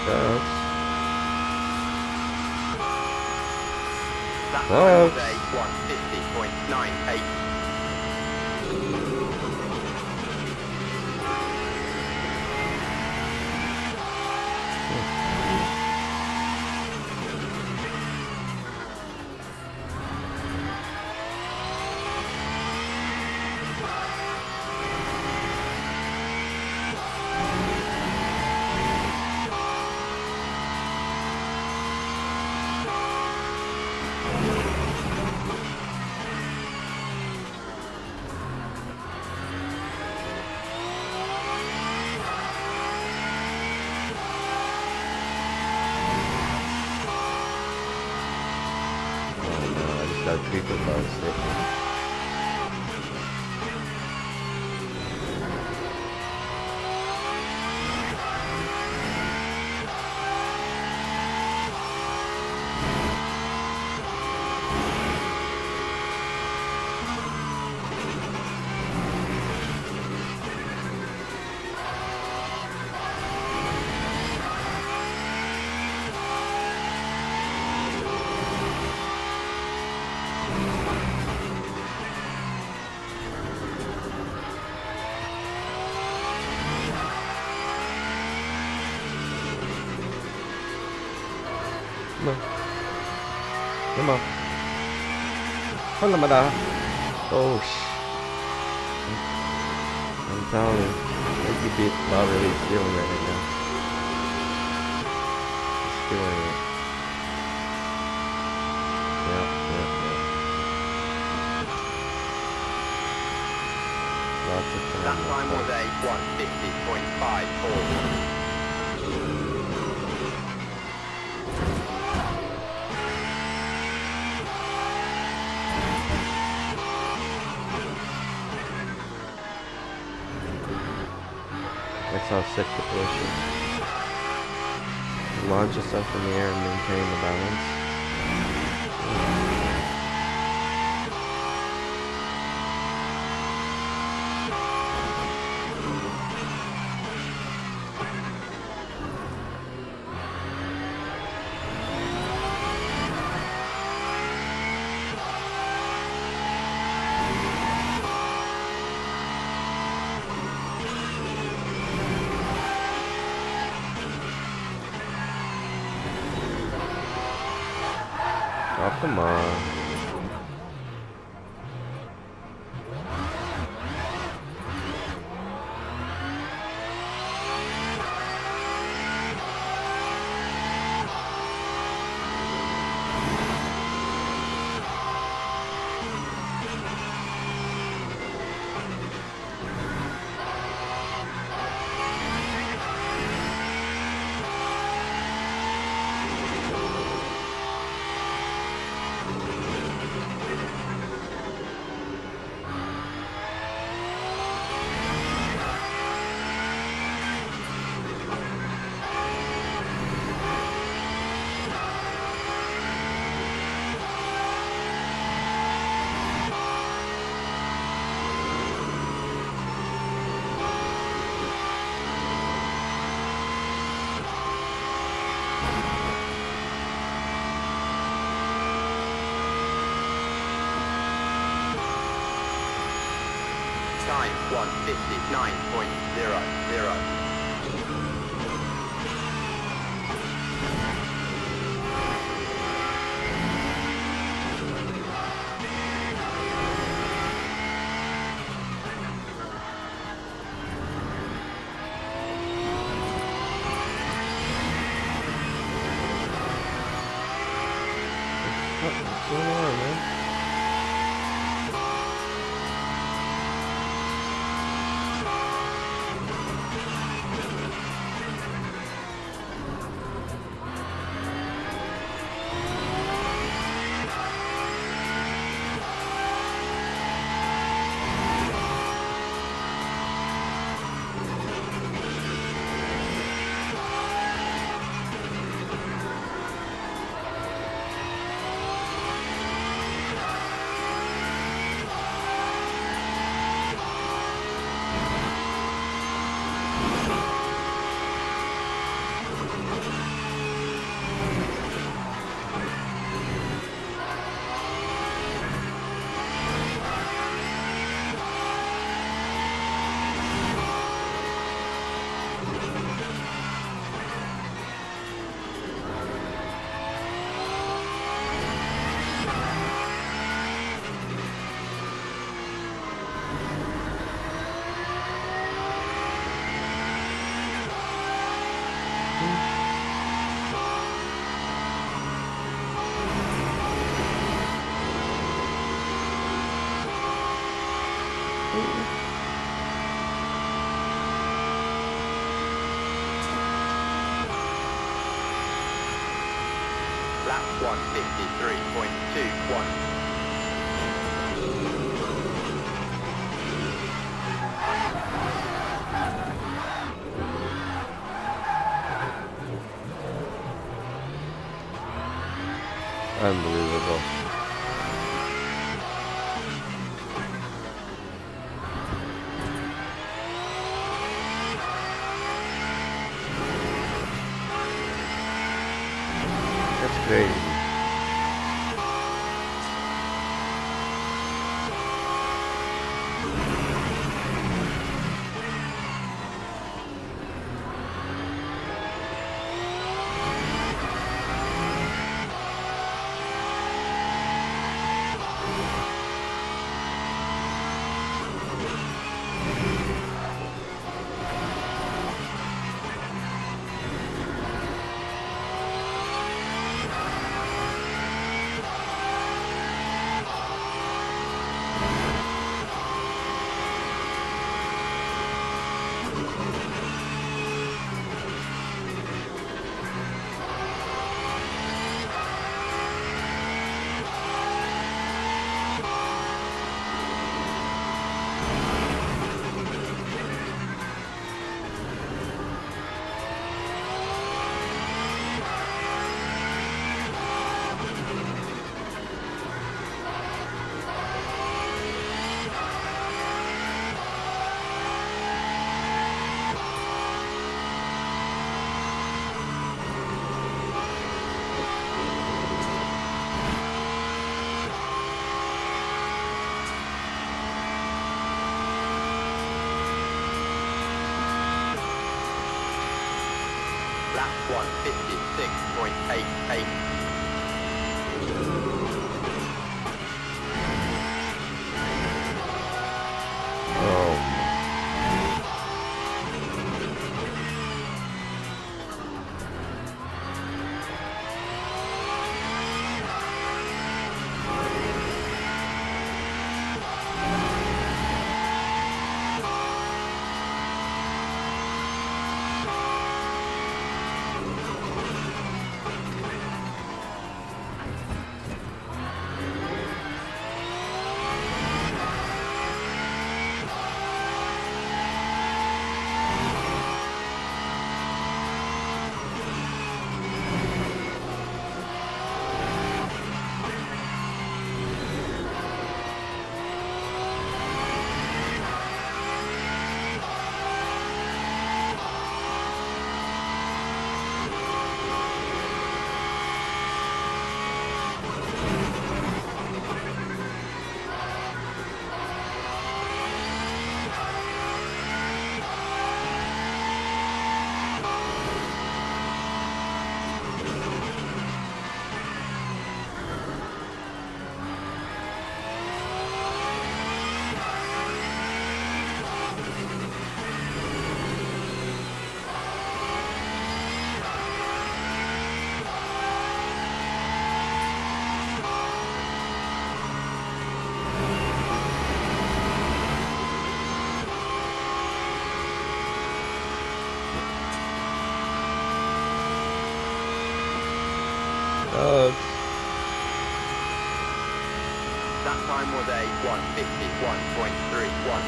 Thanks. That Thanks. time was a 150.98. I just got creeped by a statement. Come on. Come on. Không là mà đã. Oh shit. I'm telling you, I could be not really feeling it right now. Just feeling it. Yeah. Lots of time. That time was a 150.54. That's how sick the push is. Launch yourself in the air and maintain the balance. Oh, come on. Time 159.00. What's going on, man? Lap 153.21. Unbelievable. That's crazy. Lap 156.88. Oh. That time was a 151.31.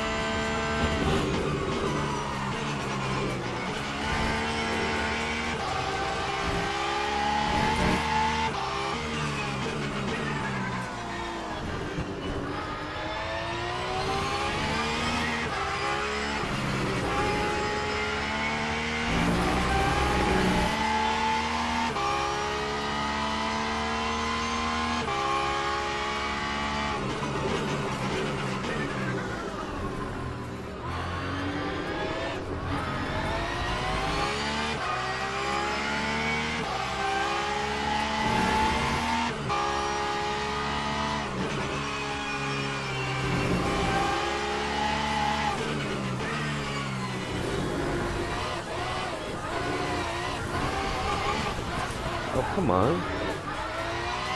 Oh, come on.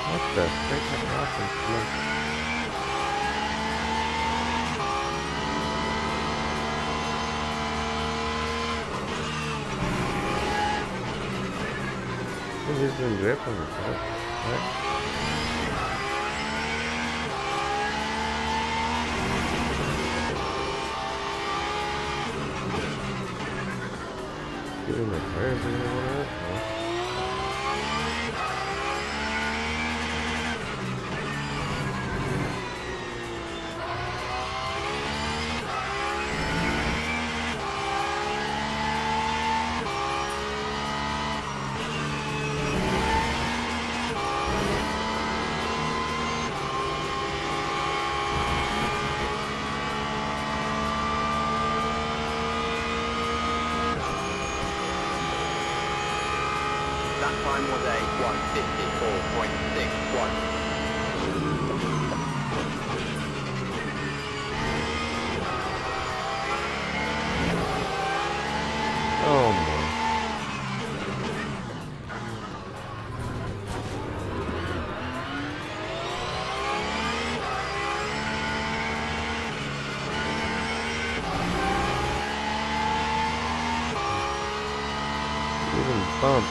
What the frick happened? This is in grip on the top. Getting the tires in there. That time was a 1:54.61. Oh my. Even bump.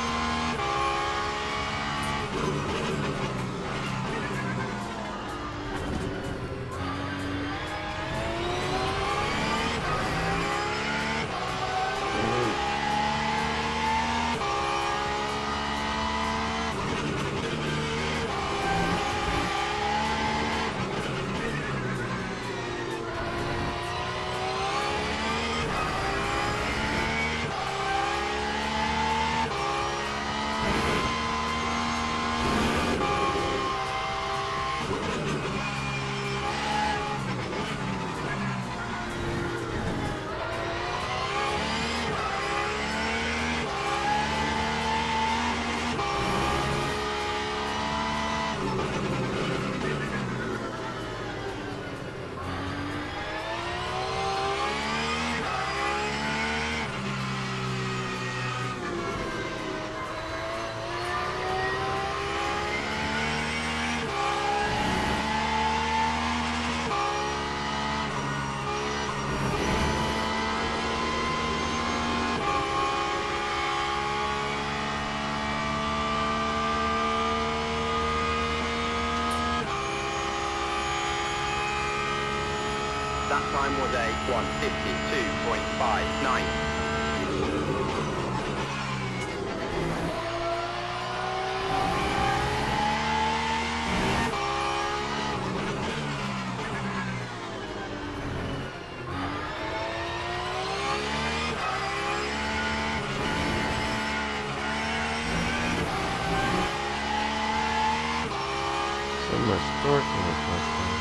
That time was a 1:52.59. So much torque in this Mustang.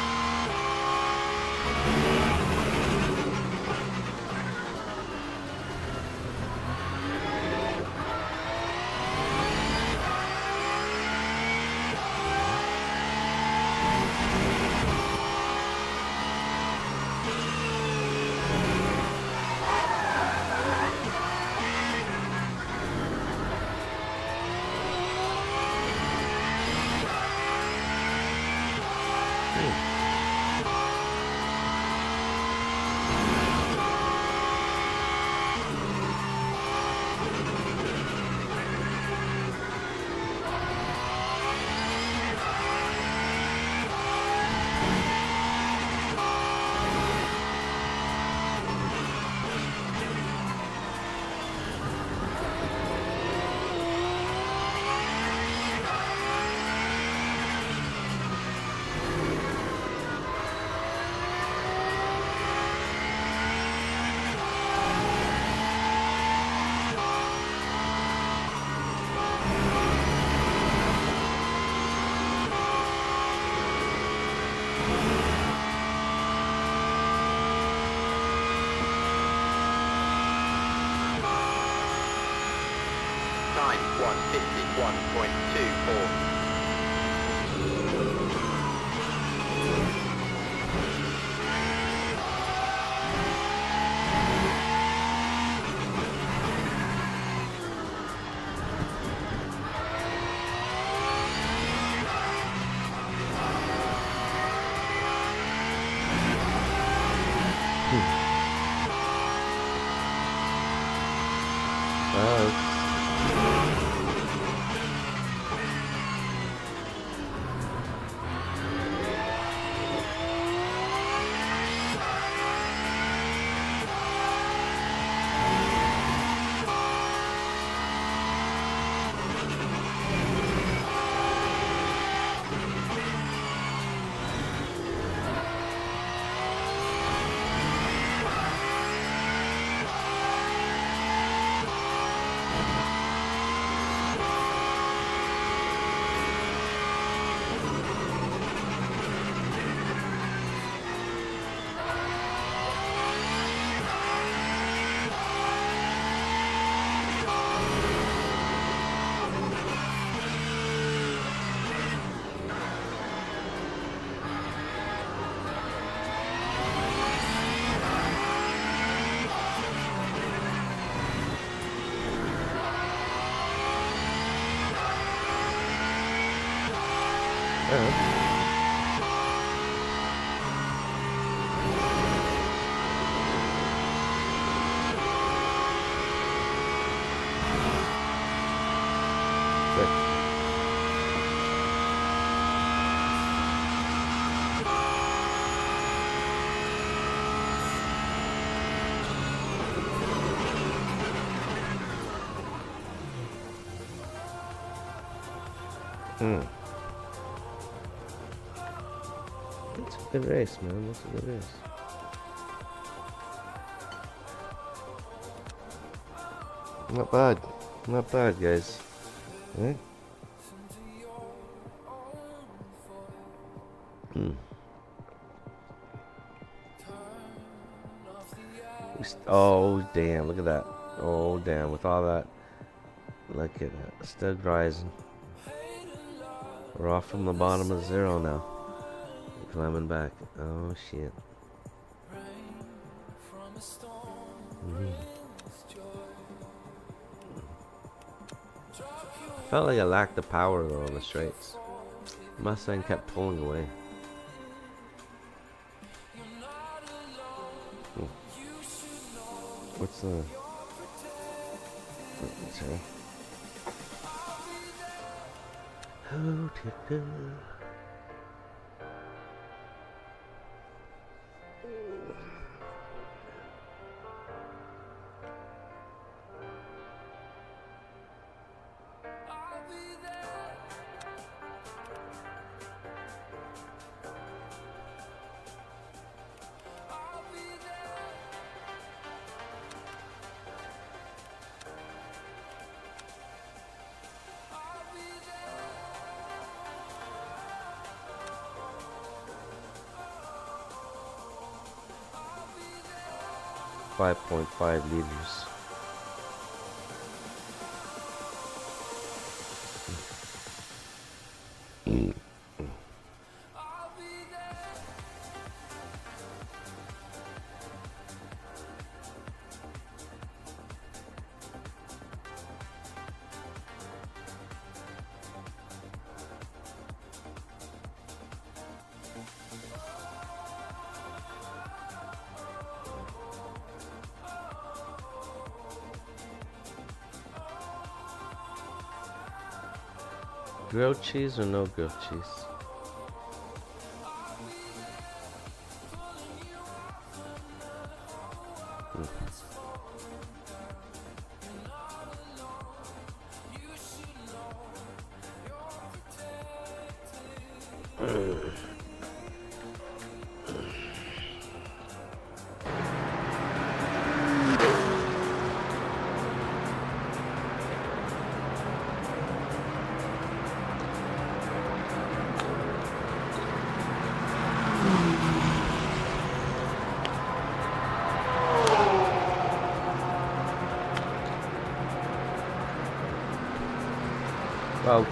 Time 1:51.24. Yeah. It's a good race, man. That's a good race. Not bad. Not bad, guys. Right? Oh, damn. Look at that. Oh, damn. With all that. Look at that. Still rising. We're off from the bottom of 0 now. We're climbing back. Oh, shit. Felt like I lacked the power, though, on the straights. Mustang kept pulling away. What's the... Sorry. Oh, dear. 5.5 liters. Grilled cheese or no grilled cheese? Well,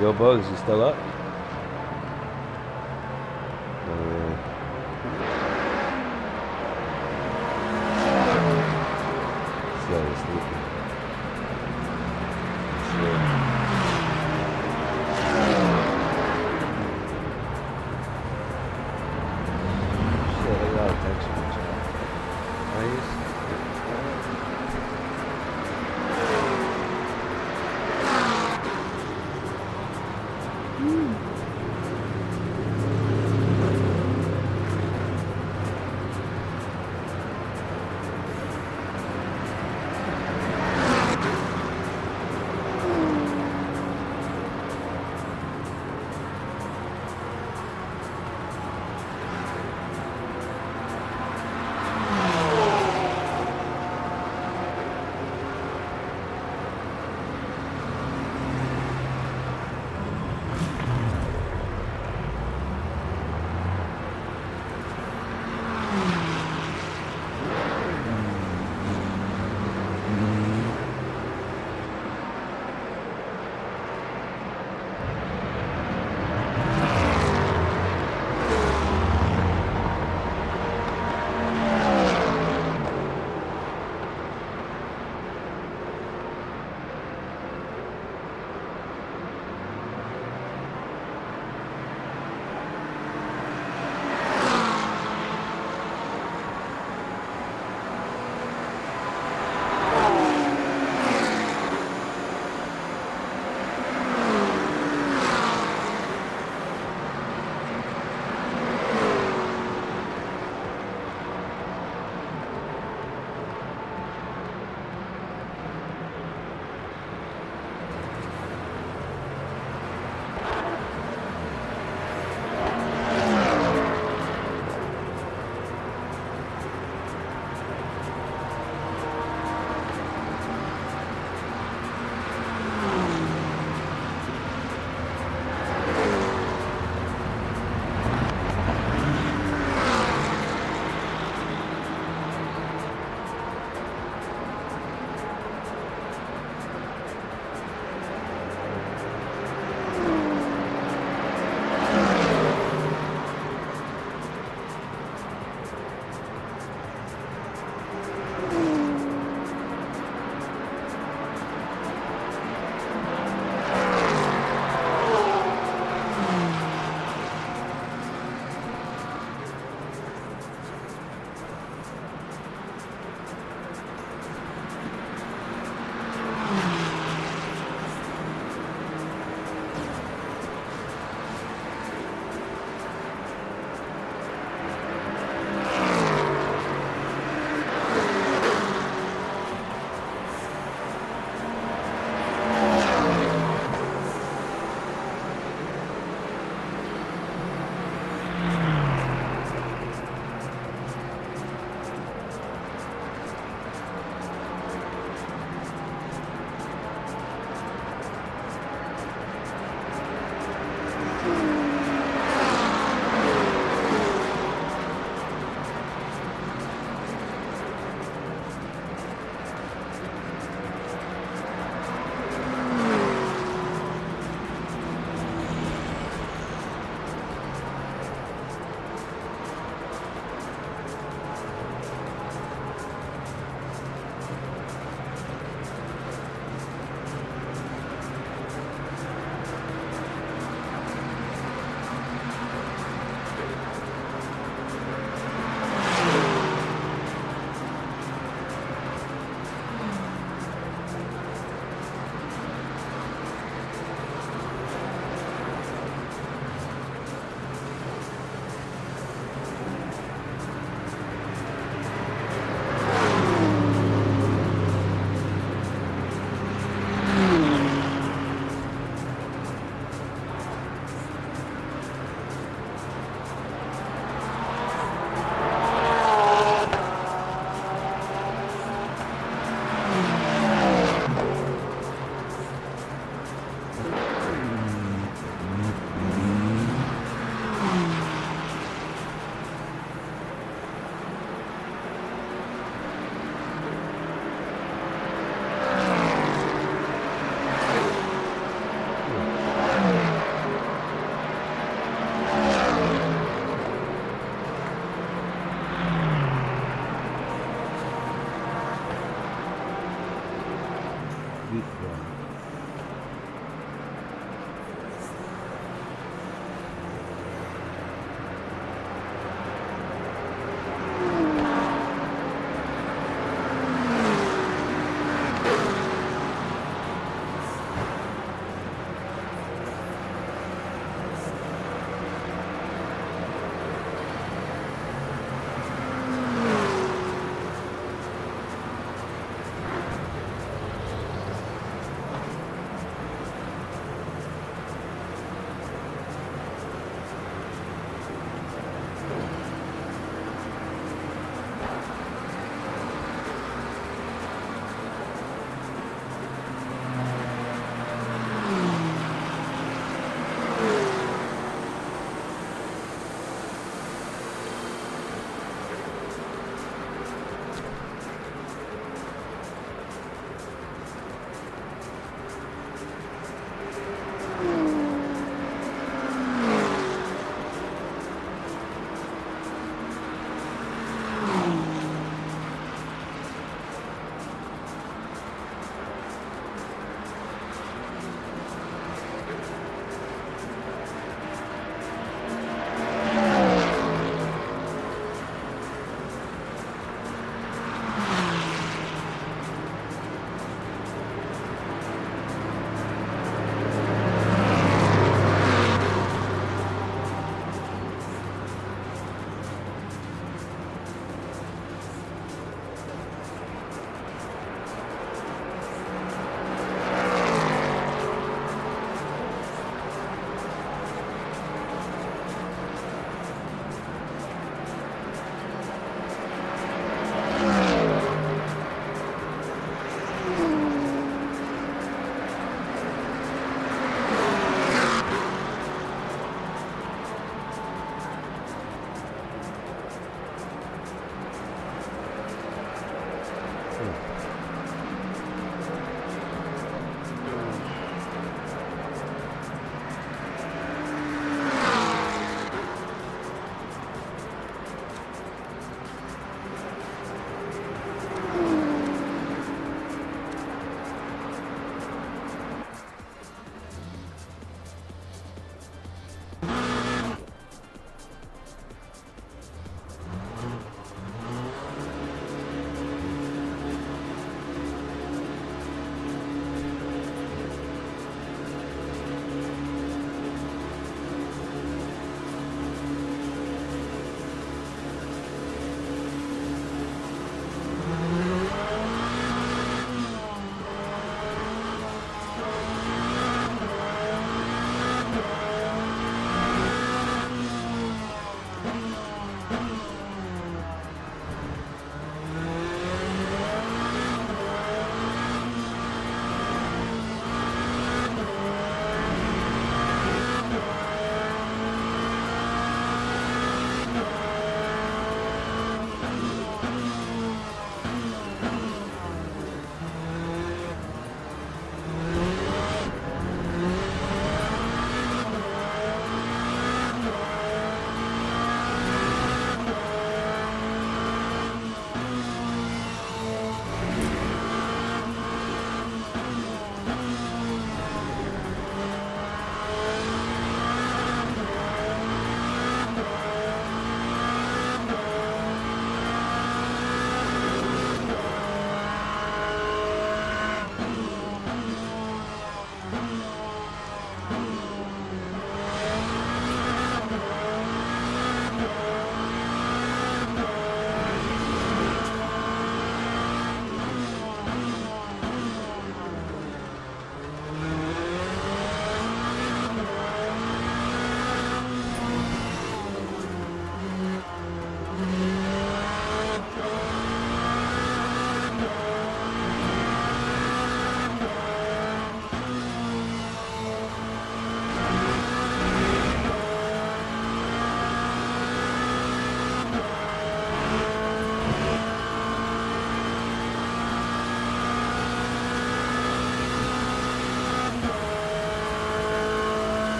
Yo, Bugs, you still up? Still sleeping. Shit, I got attention. speak for him.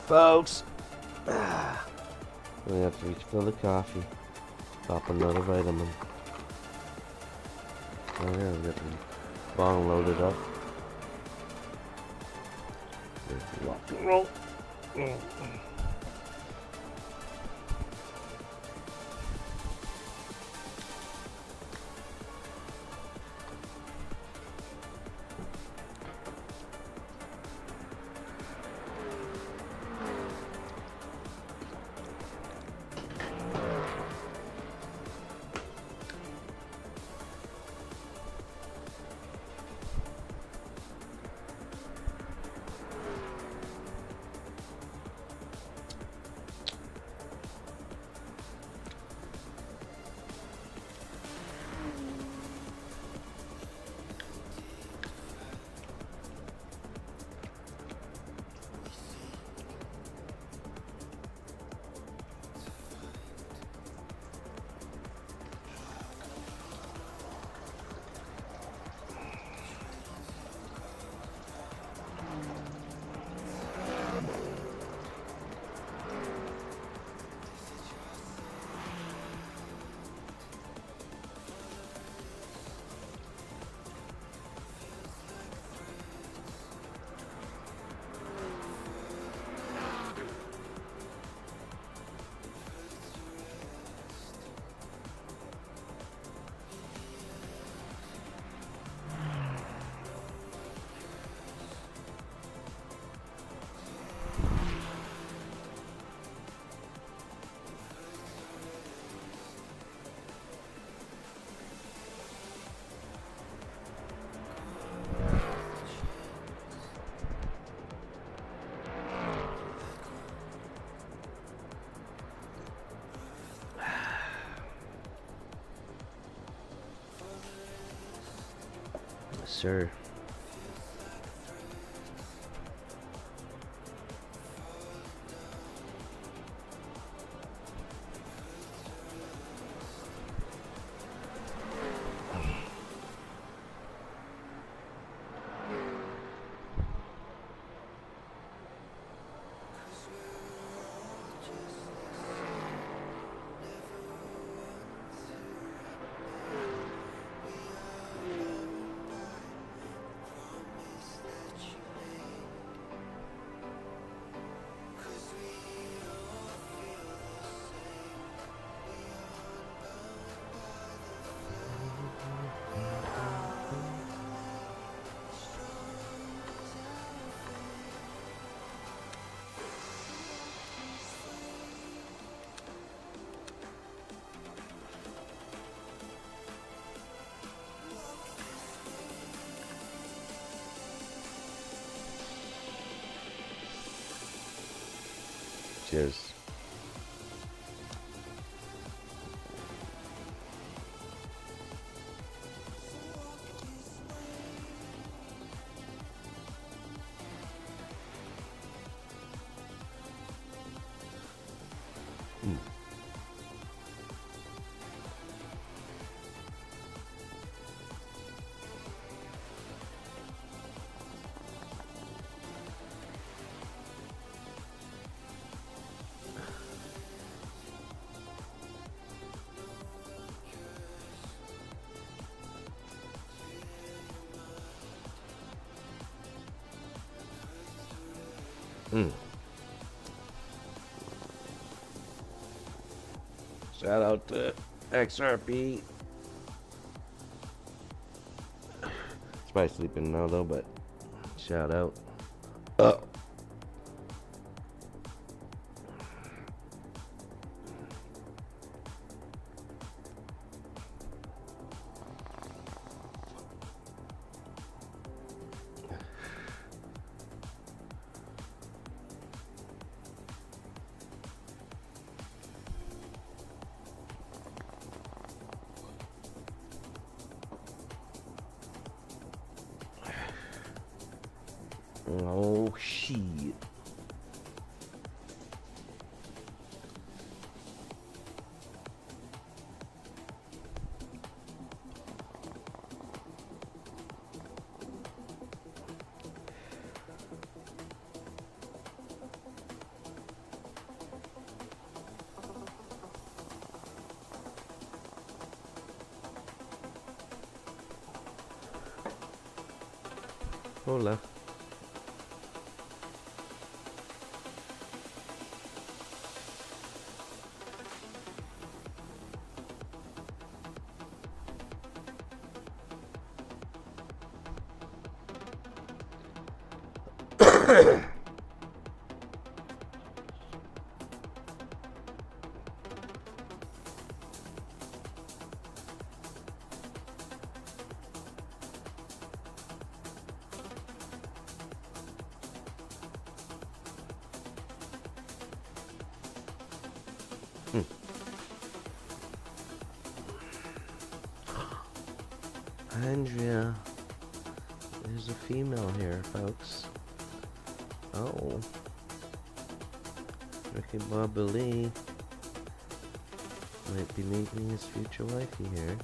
folks. We have to refill the coffee. Pop another vitamin. Oh yeah, we got the bong loaded up. There's the rock and roll. Sir. Cheers. Shout out to XRP. It's probably sleeping now though, but shout out. Oh shit. Hola. Andrea, there's a female here, folks. Oh. Ricky Bobby Lee might be meeting his future wifey here.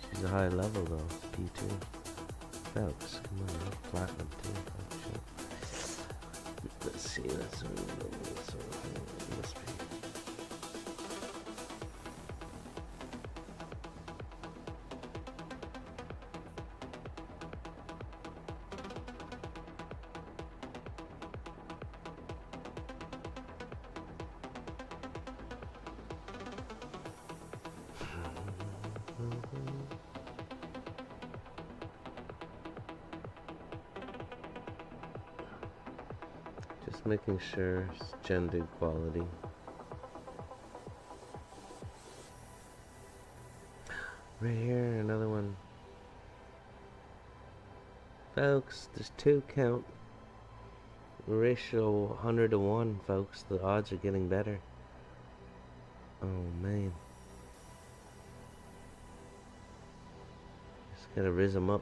She's a high level though, P2. Folks, come on, you're platinum too. Folks. Let's see, that's what it must be. Just making sure it's gender equality. Right here, another one. Folks, there's 2 count. Ratio 100 to 1, folks. The odds are getting better. Oh man. Just gotta riz 'em up.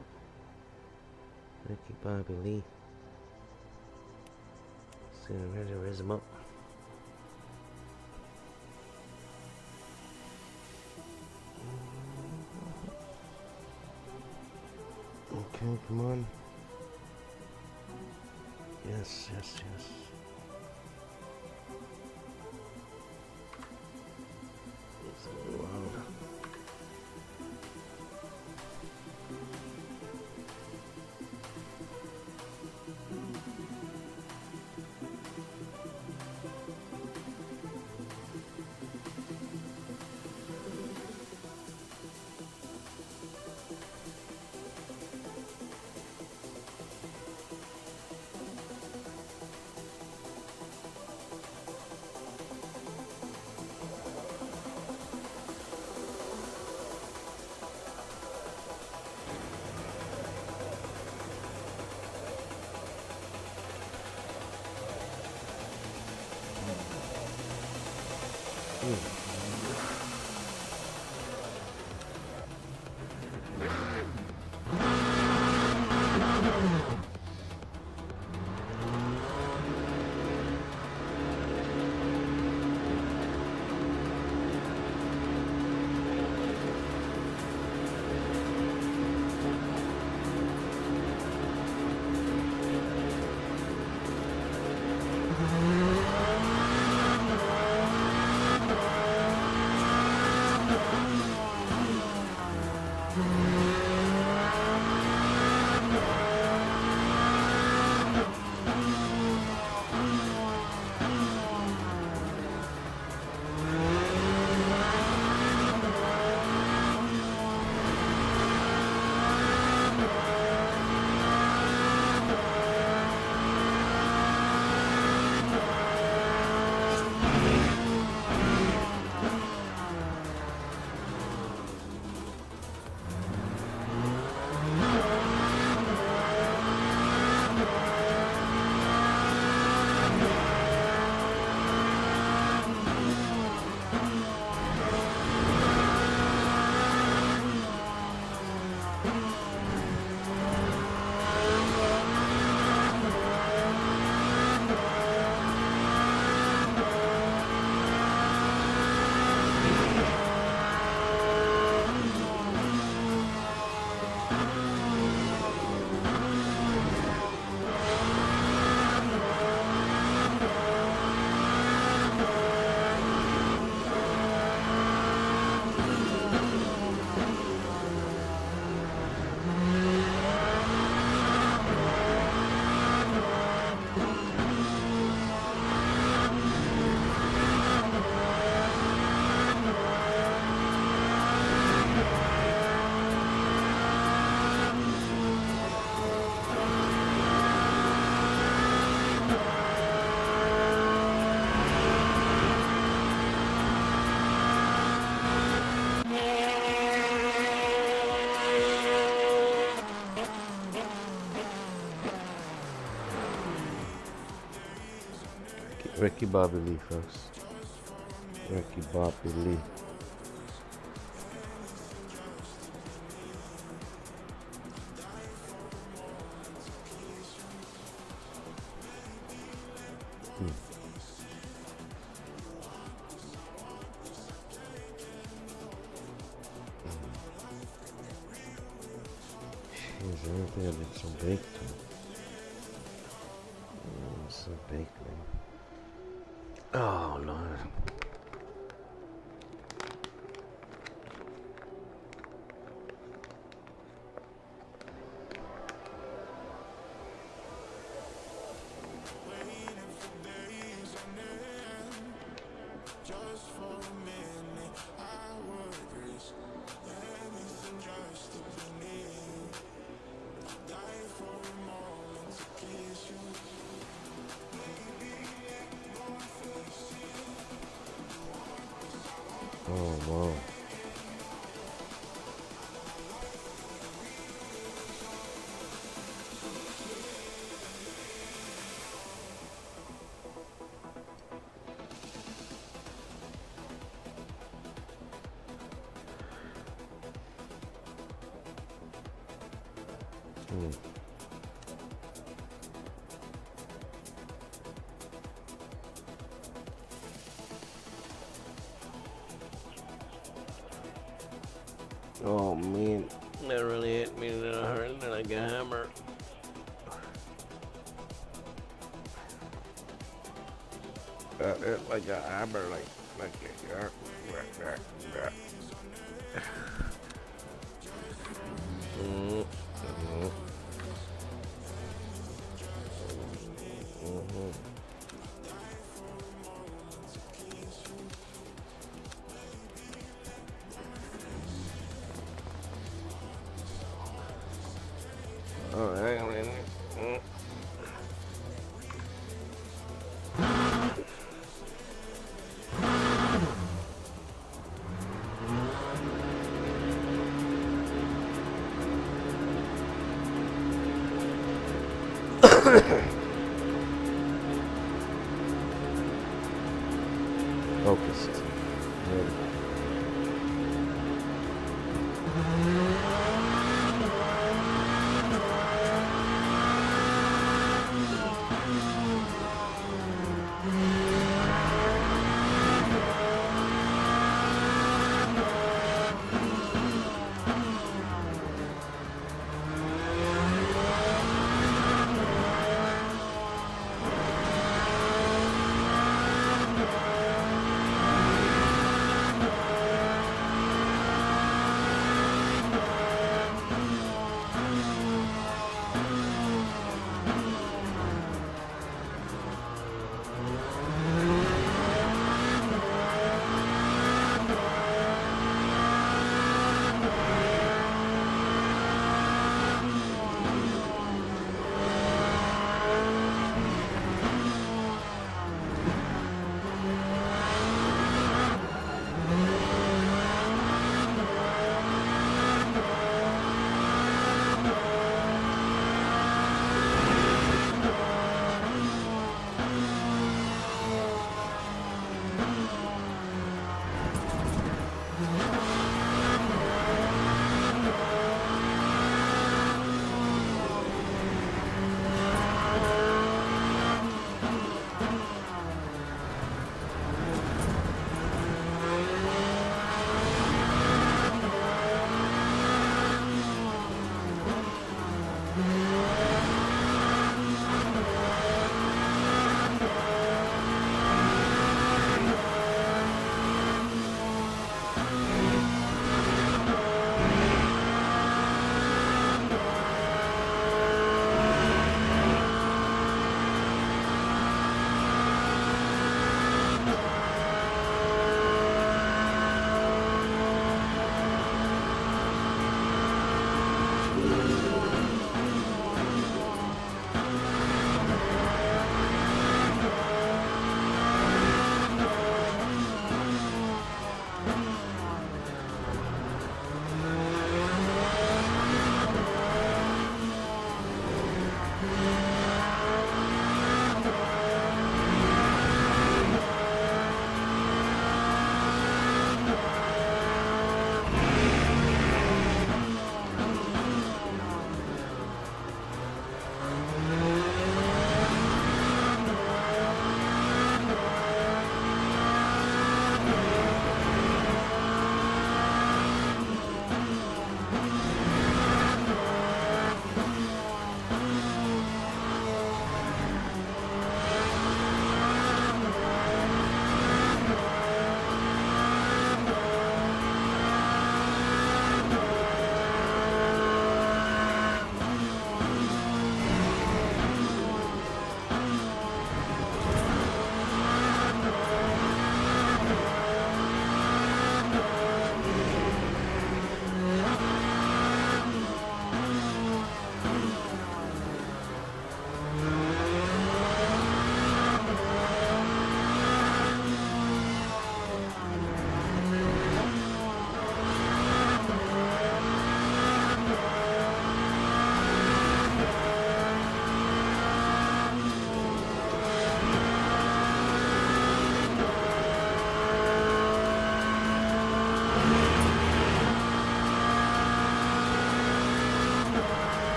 Ricky Bobby Lee. See, I'm ready to raise him up. Okay, come on. Yes, yes, yes. It's a little loud. Ricky Bobby Lee, folks. Ricky Bobby Lee. Jeez, I don't think I did some baked too. So baked, man. Oh, Lord. Oh, wow. Oh, man. That really hit me. That hurt like a hammer. That hit like a hammer, like a Oh, hang on. Focused. Ready.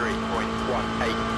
23.18.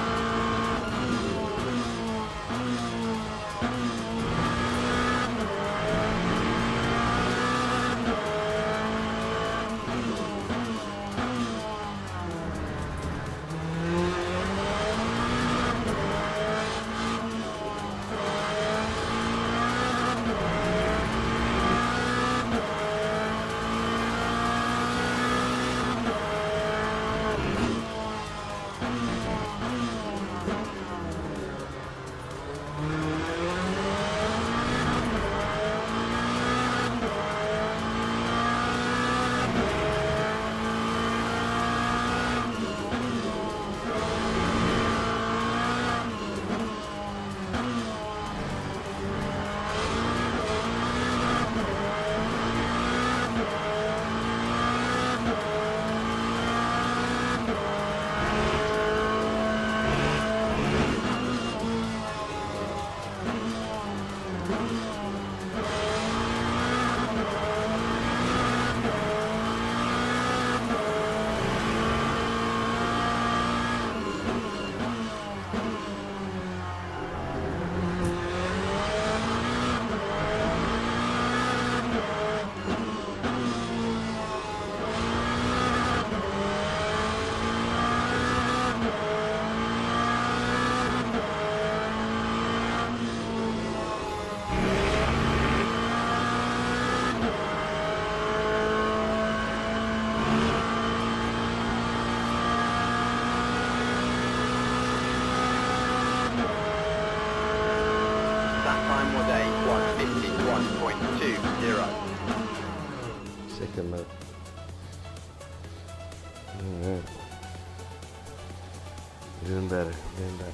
That time was a 151.20. Sick of it. Alright. Doing better, doing better.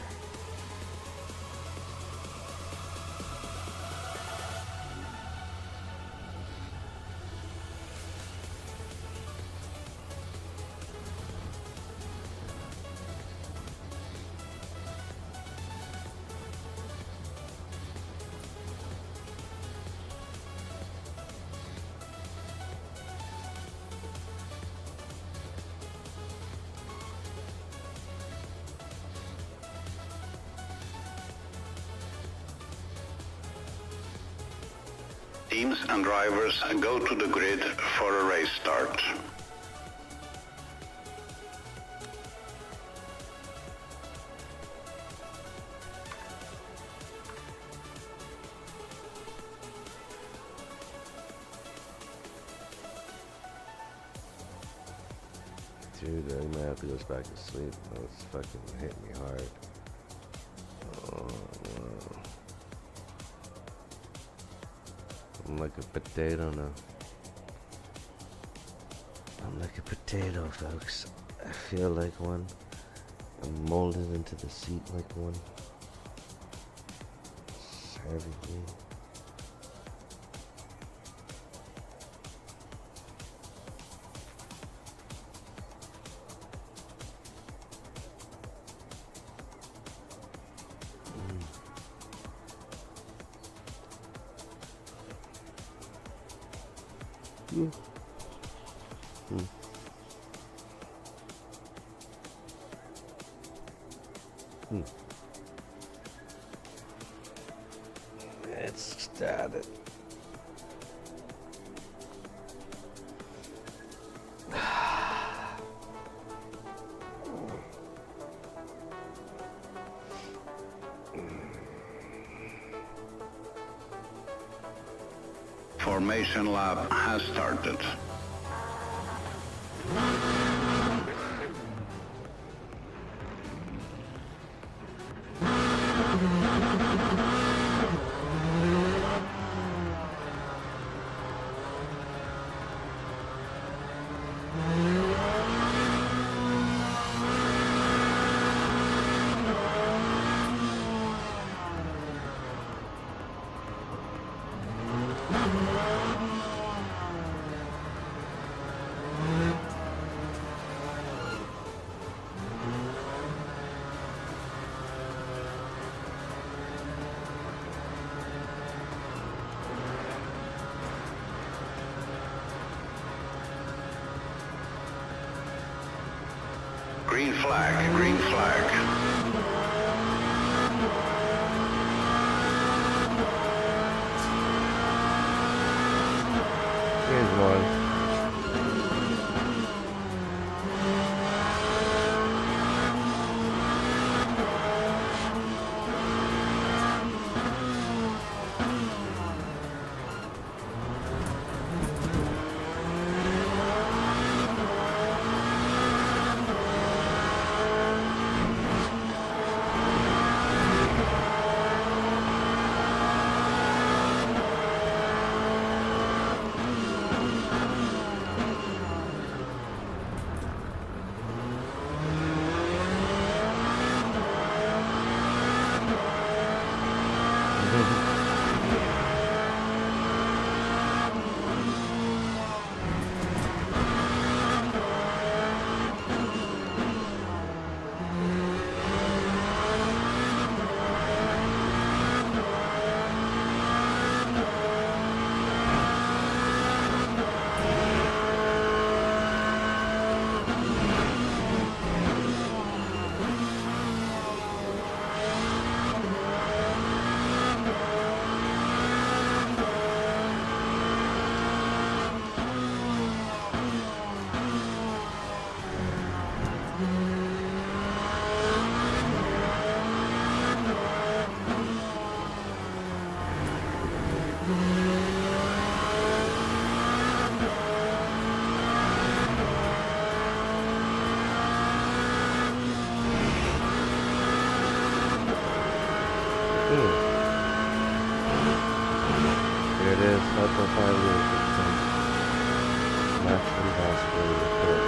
Teams and drivers go to the grid for a race start. Dude, I might have to go back to sleep. That was fucking hit me hard. Oh, wow. I'm like a potato now. I'm like a potato, folks. I feel like one. I'm molded into the seat like one. It's everything. Mm. Mm. Mm. It's started. Formation lap has started. Green flag, green flag. Here's one. Here it is, 5.5 years. Match ambassador report.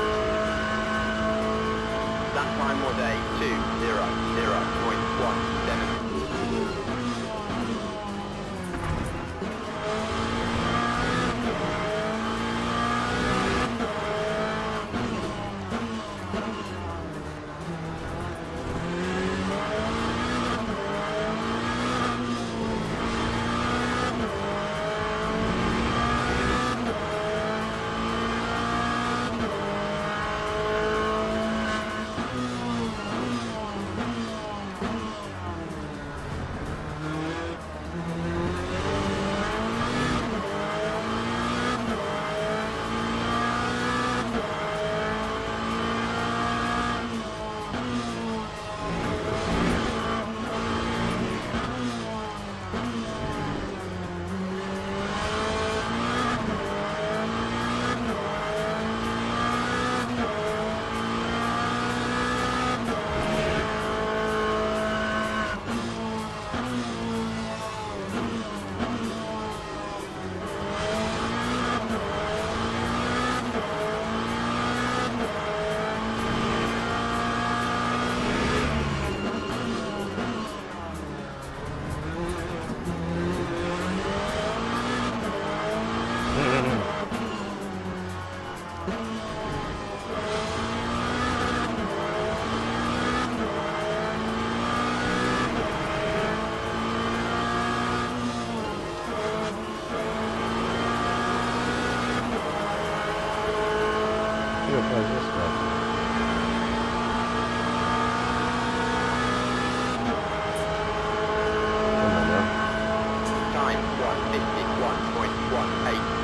That time was a 2:00.17. Time 1:51.18.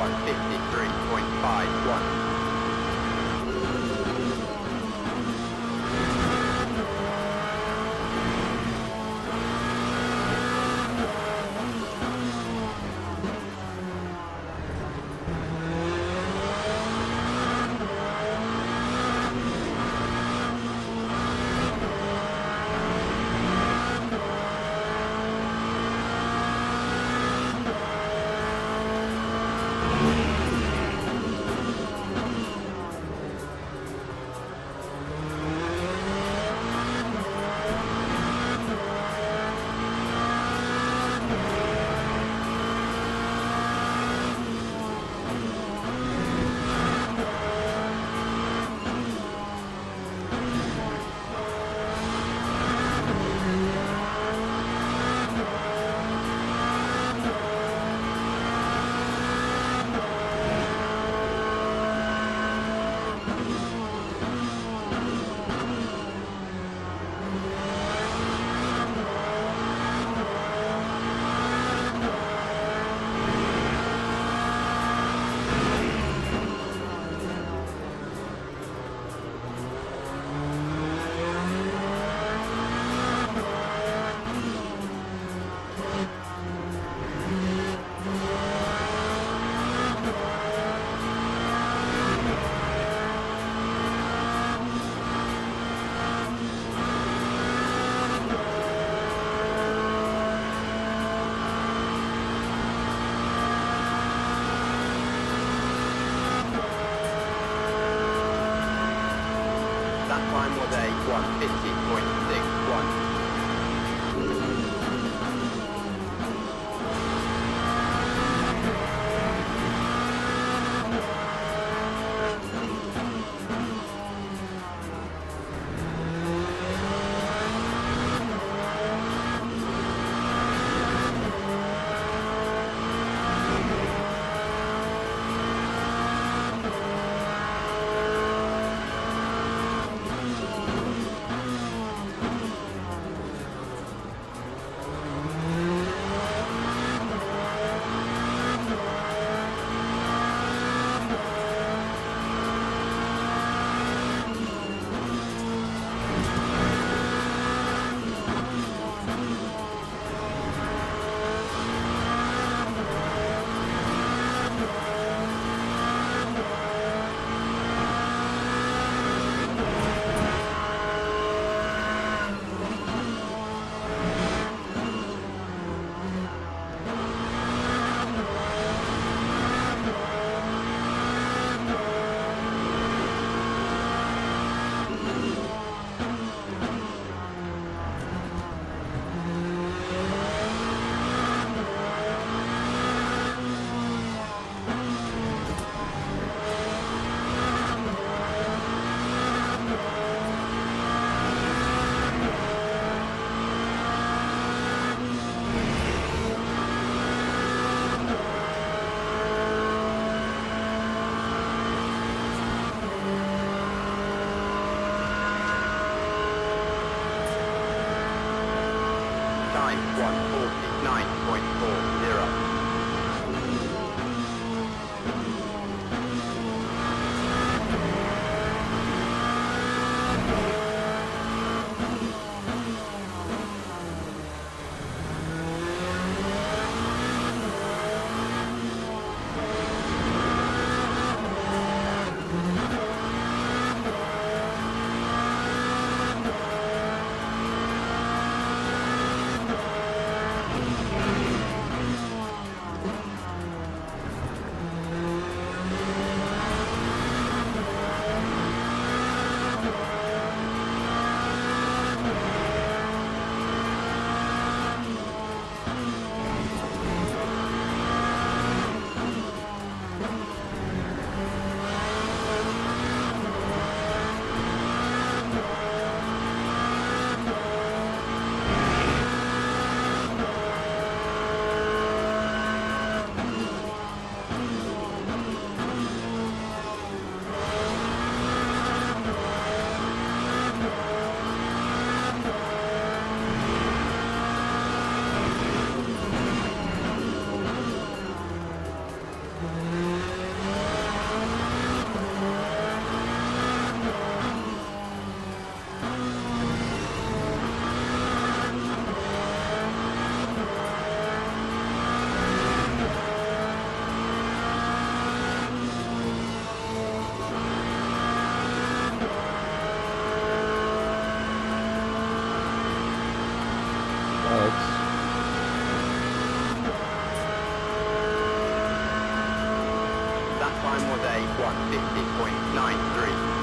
153.51. That time was a 150.61. Time 149.40. That time was a 150.93.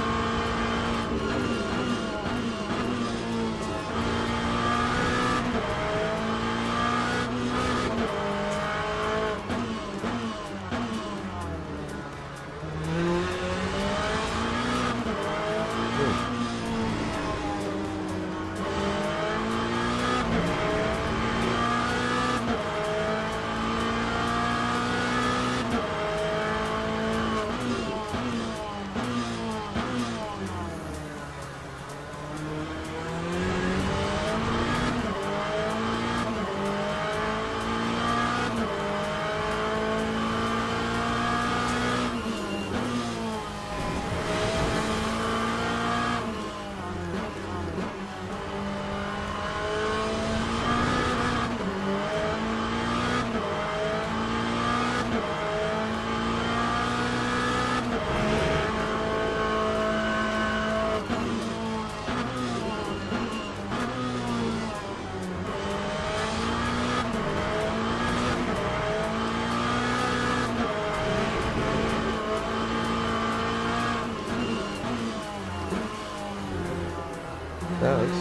Nice.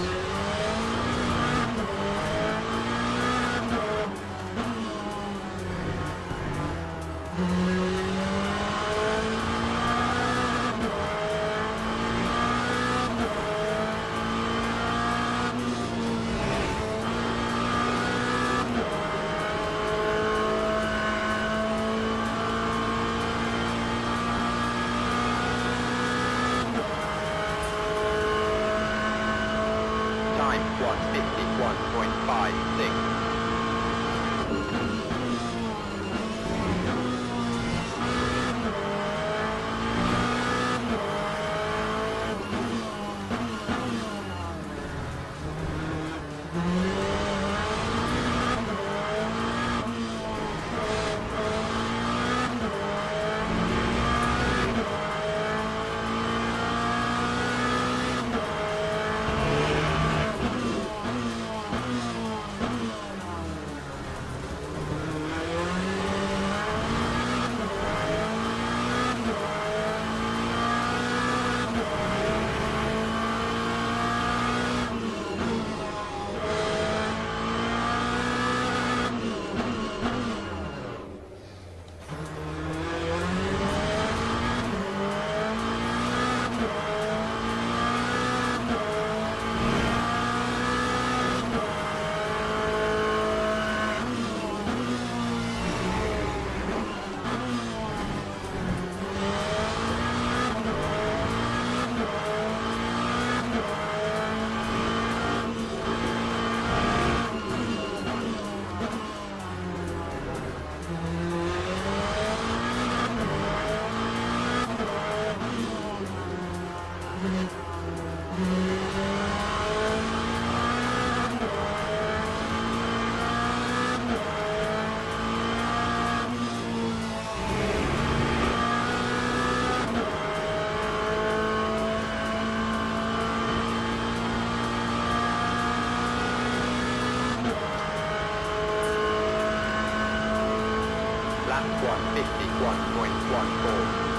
Time 151.56. Lap 151.14.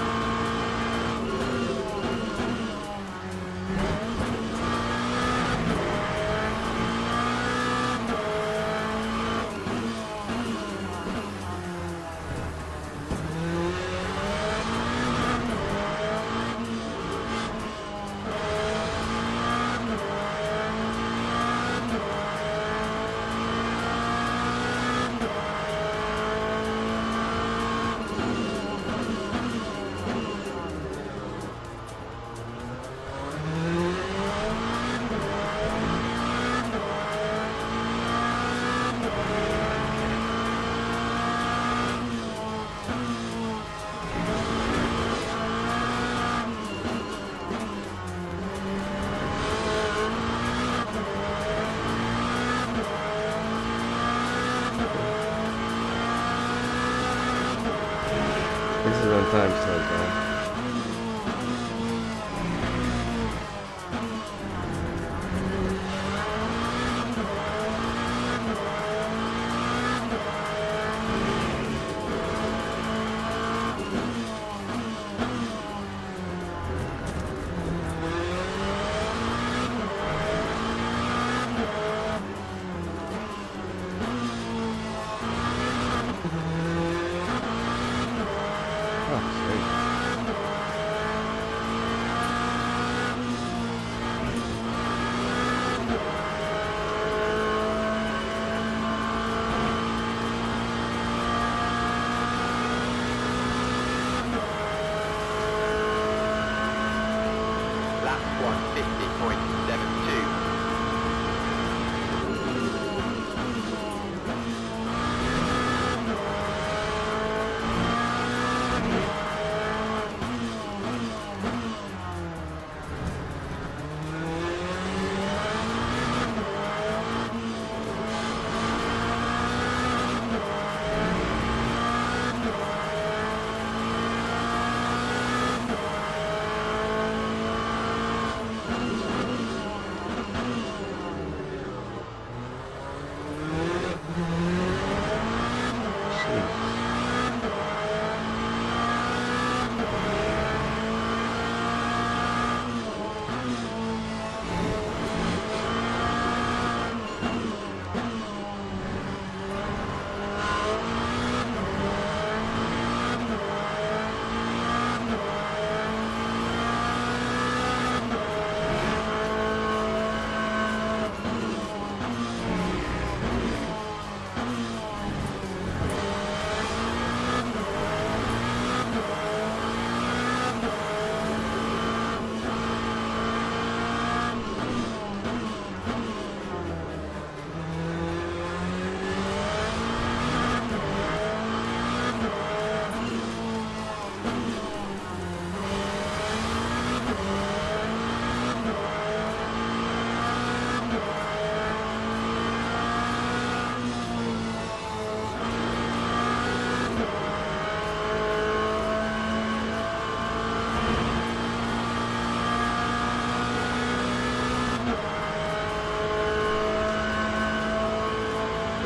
This is on time still, bro.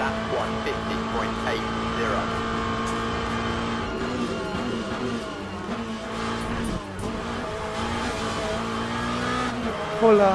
lap 150.80. Hola.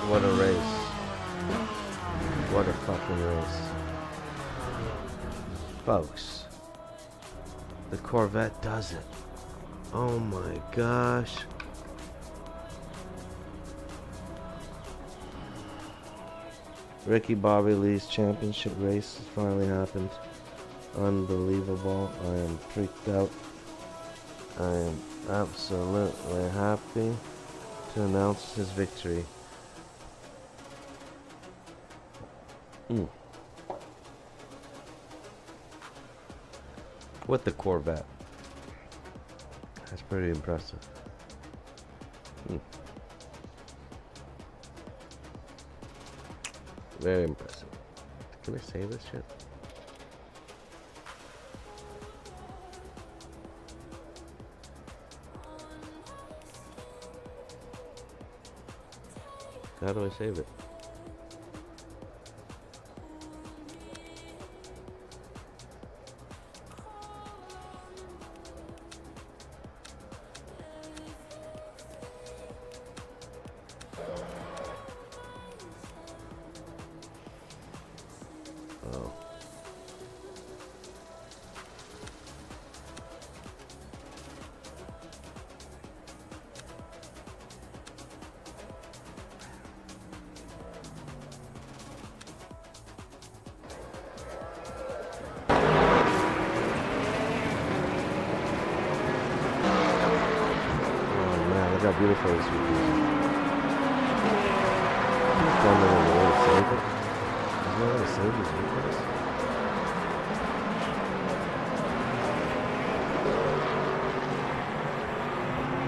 What a race. What a fucking race. Folks, the Corvette does it. Oh my gosh. Ricky Bobby Lee's championship race has finally happened. Unbelievable. I am freaked out. I am absolutely happy to announce his victory. With the Corvette. That's pretty impressive. Very impressive. Can I save this shit? How do I save it? Oh. Look how beautiful this week is. Just wondering if I to save it. Is there a way to save these replays?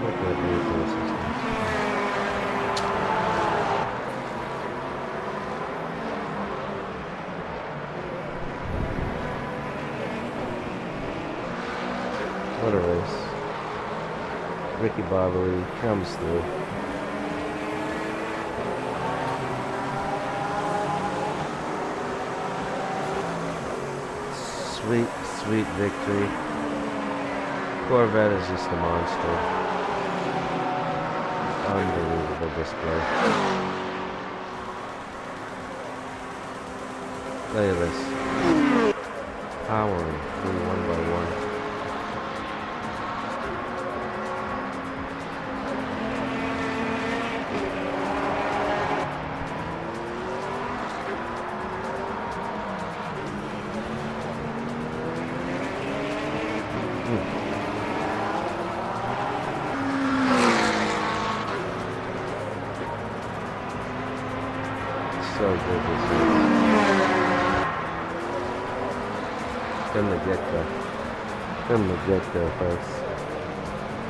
Look at that beautiful assistance. What a race. Ricky Bobby comes through. Sweet, sweet victory. Corvette is just a monster. Unbelievable display. Look at this. Powering through one by one. So good this is. From the get-go. From the get-go, folks.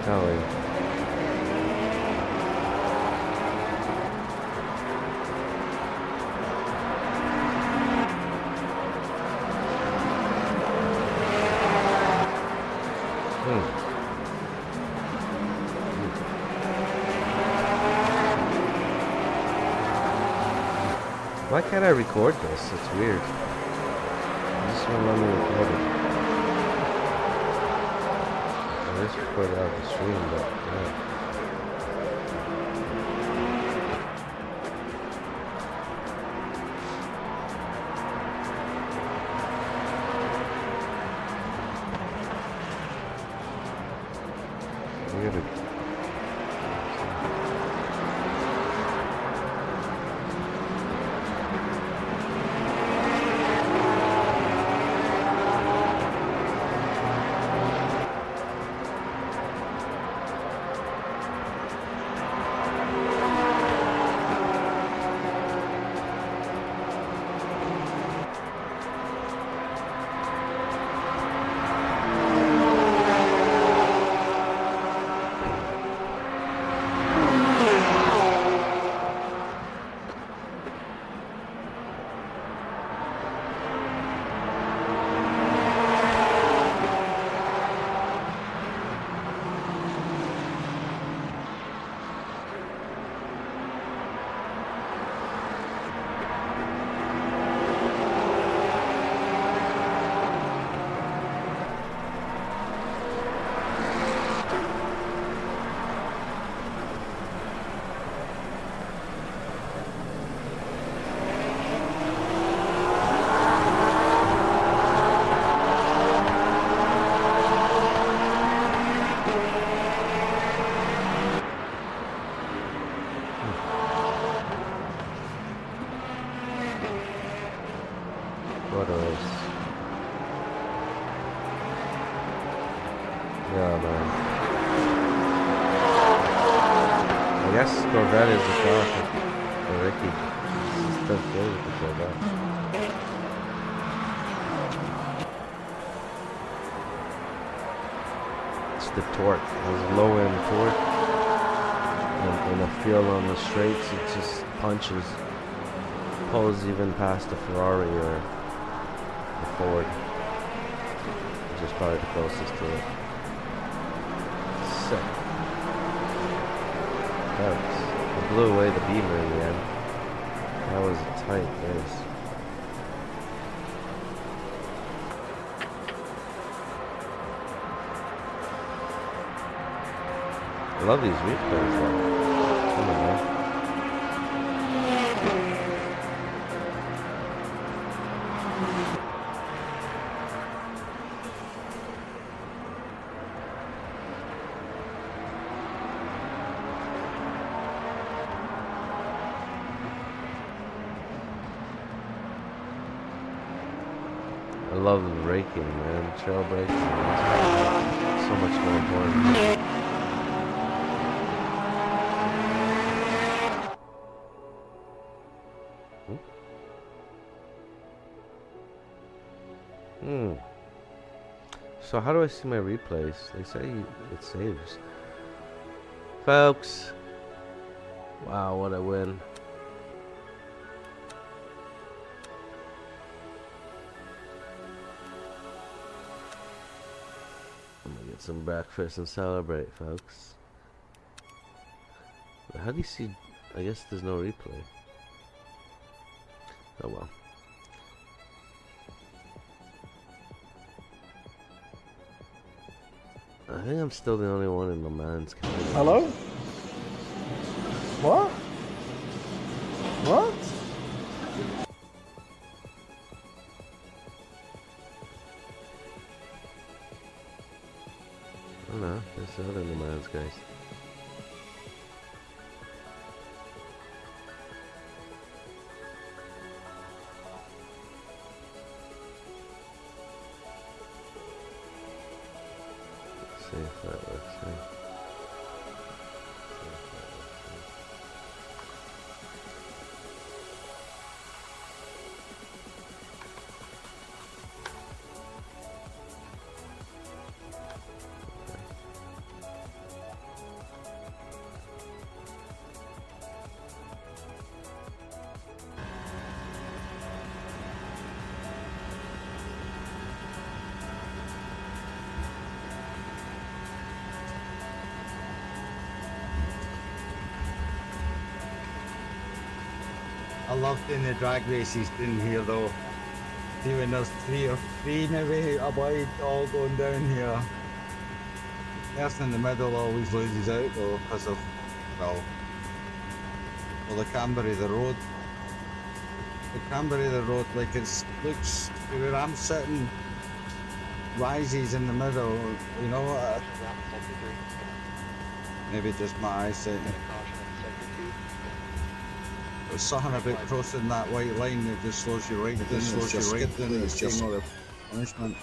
Tell you. Why can't I record this? It's weird. I just won't let me record it. I just recorded out the stream, but yeah. Weird. What a race. Yeah, man. I guess Corvette is the car for Ricky. He's does good with the Corvette. It's the torque. It's low end torque. And the feel on the straights, it just punches. Pulls even past the Ferrari or the Ford, which is probably the closest to it. Sick. It blew away the Beamer in the end. That was a tight race. I love these replays though. Come on, man. I love the braking, man. Trail braking. So much more important. So how do I see my replays? They say it saves. Folks. Wow, what a win. I'm gonna get some breakfast and celebrate, folks. But how do you see? I guess there's no replay. Oh well. I think I'm still the only one in the man's category. Hello? What? What? Oh no, there's the other Le Mans guys. See if that works. love doing the drag races down here though. See when there's three maybe wide all going down here. The person in the middle always loses out though because of, well, the camber of the road. The camber of the road, like looks where I'm sitting, rises in the middle, you know. Maybe just my eyesight. There's something about crossing that white line that just slows you right down. It's just punishment.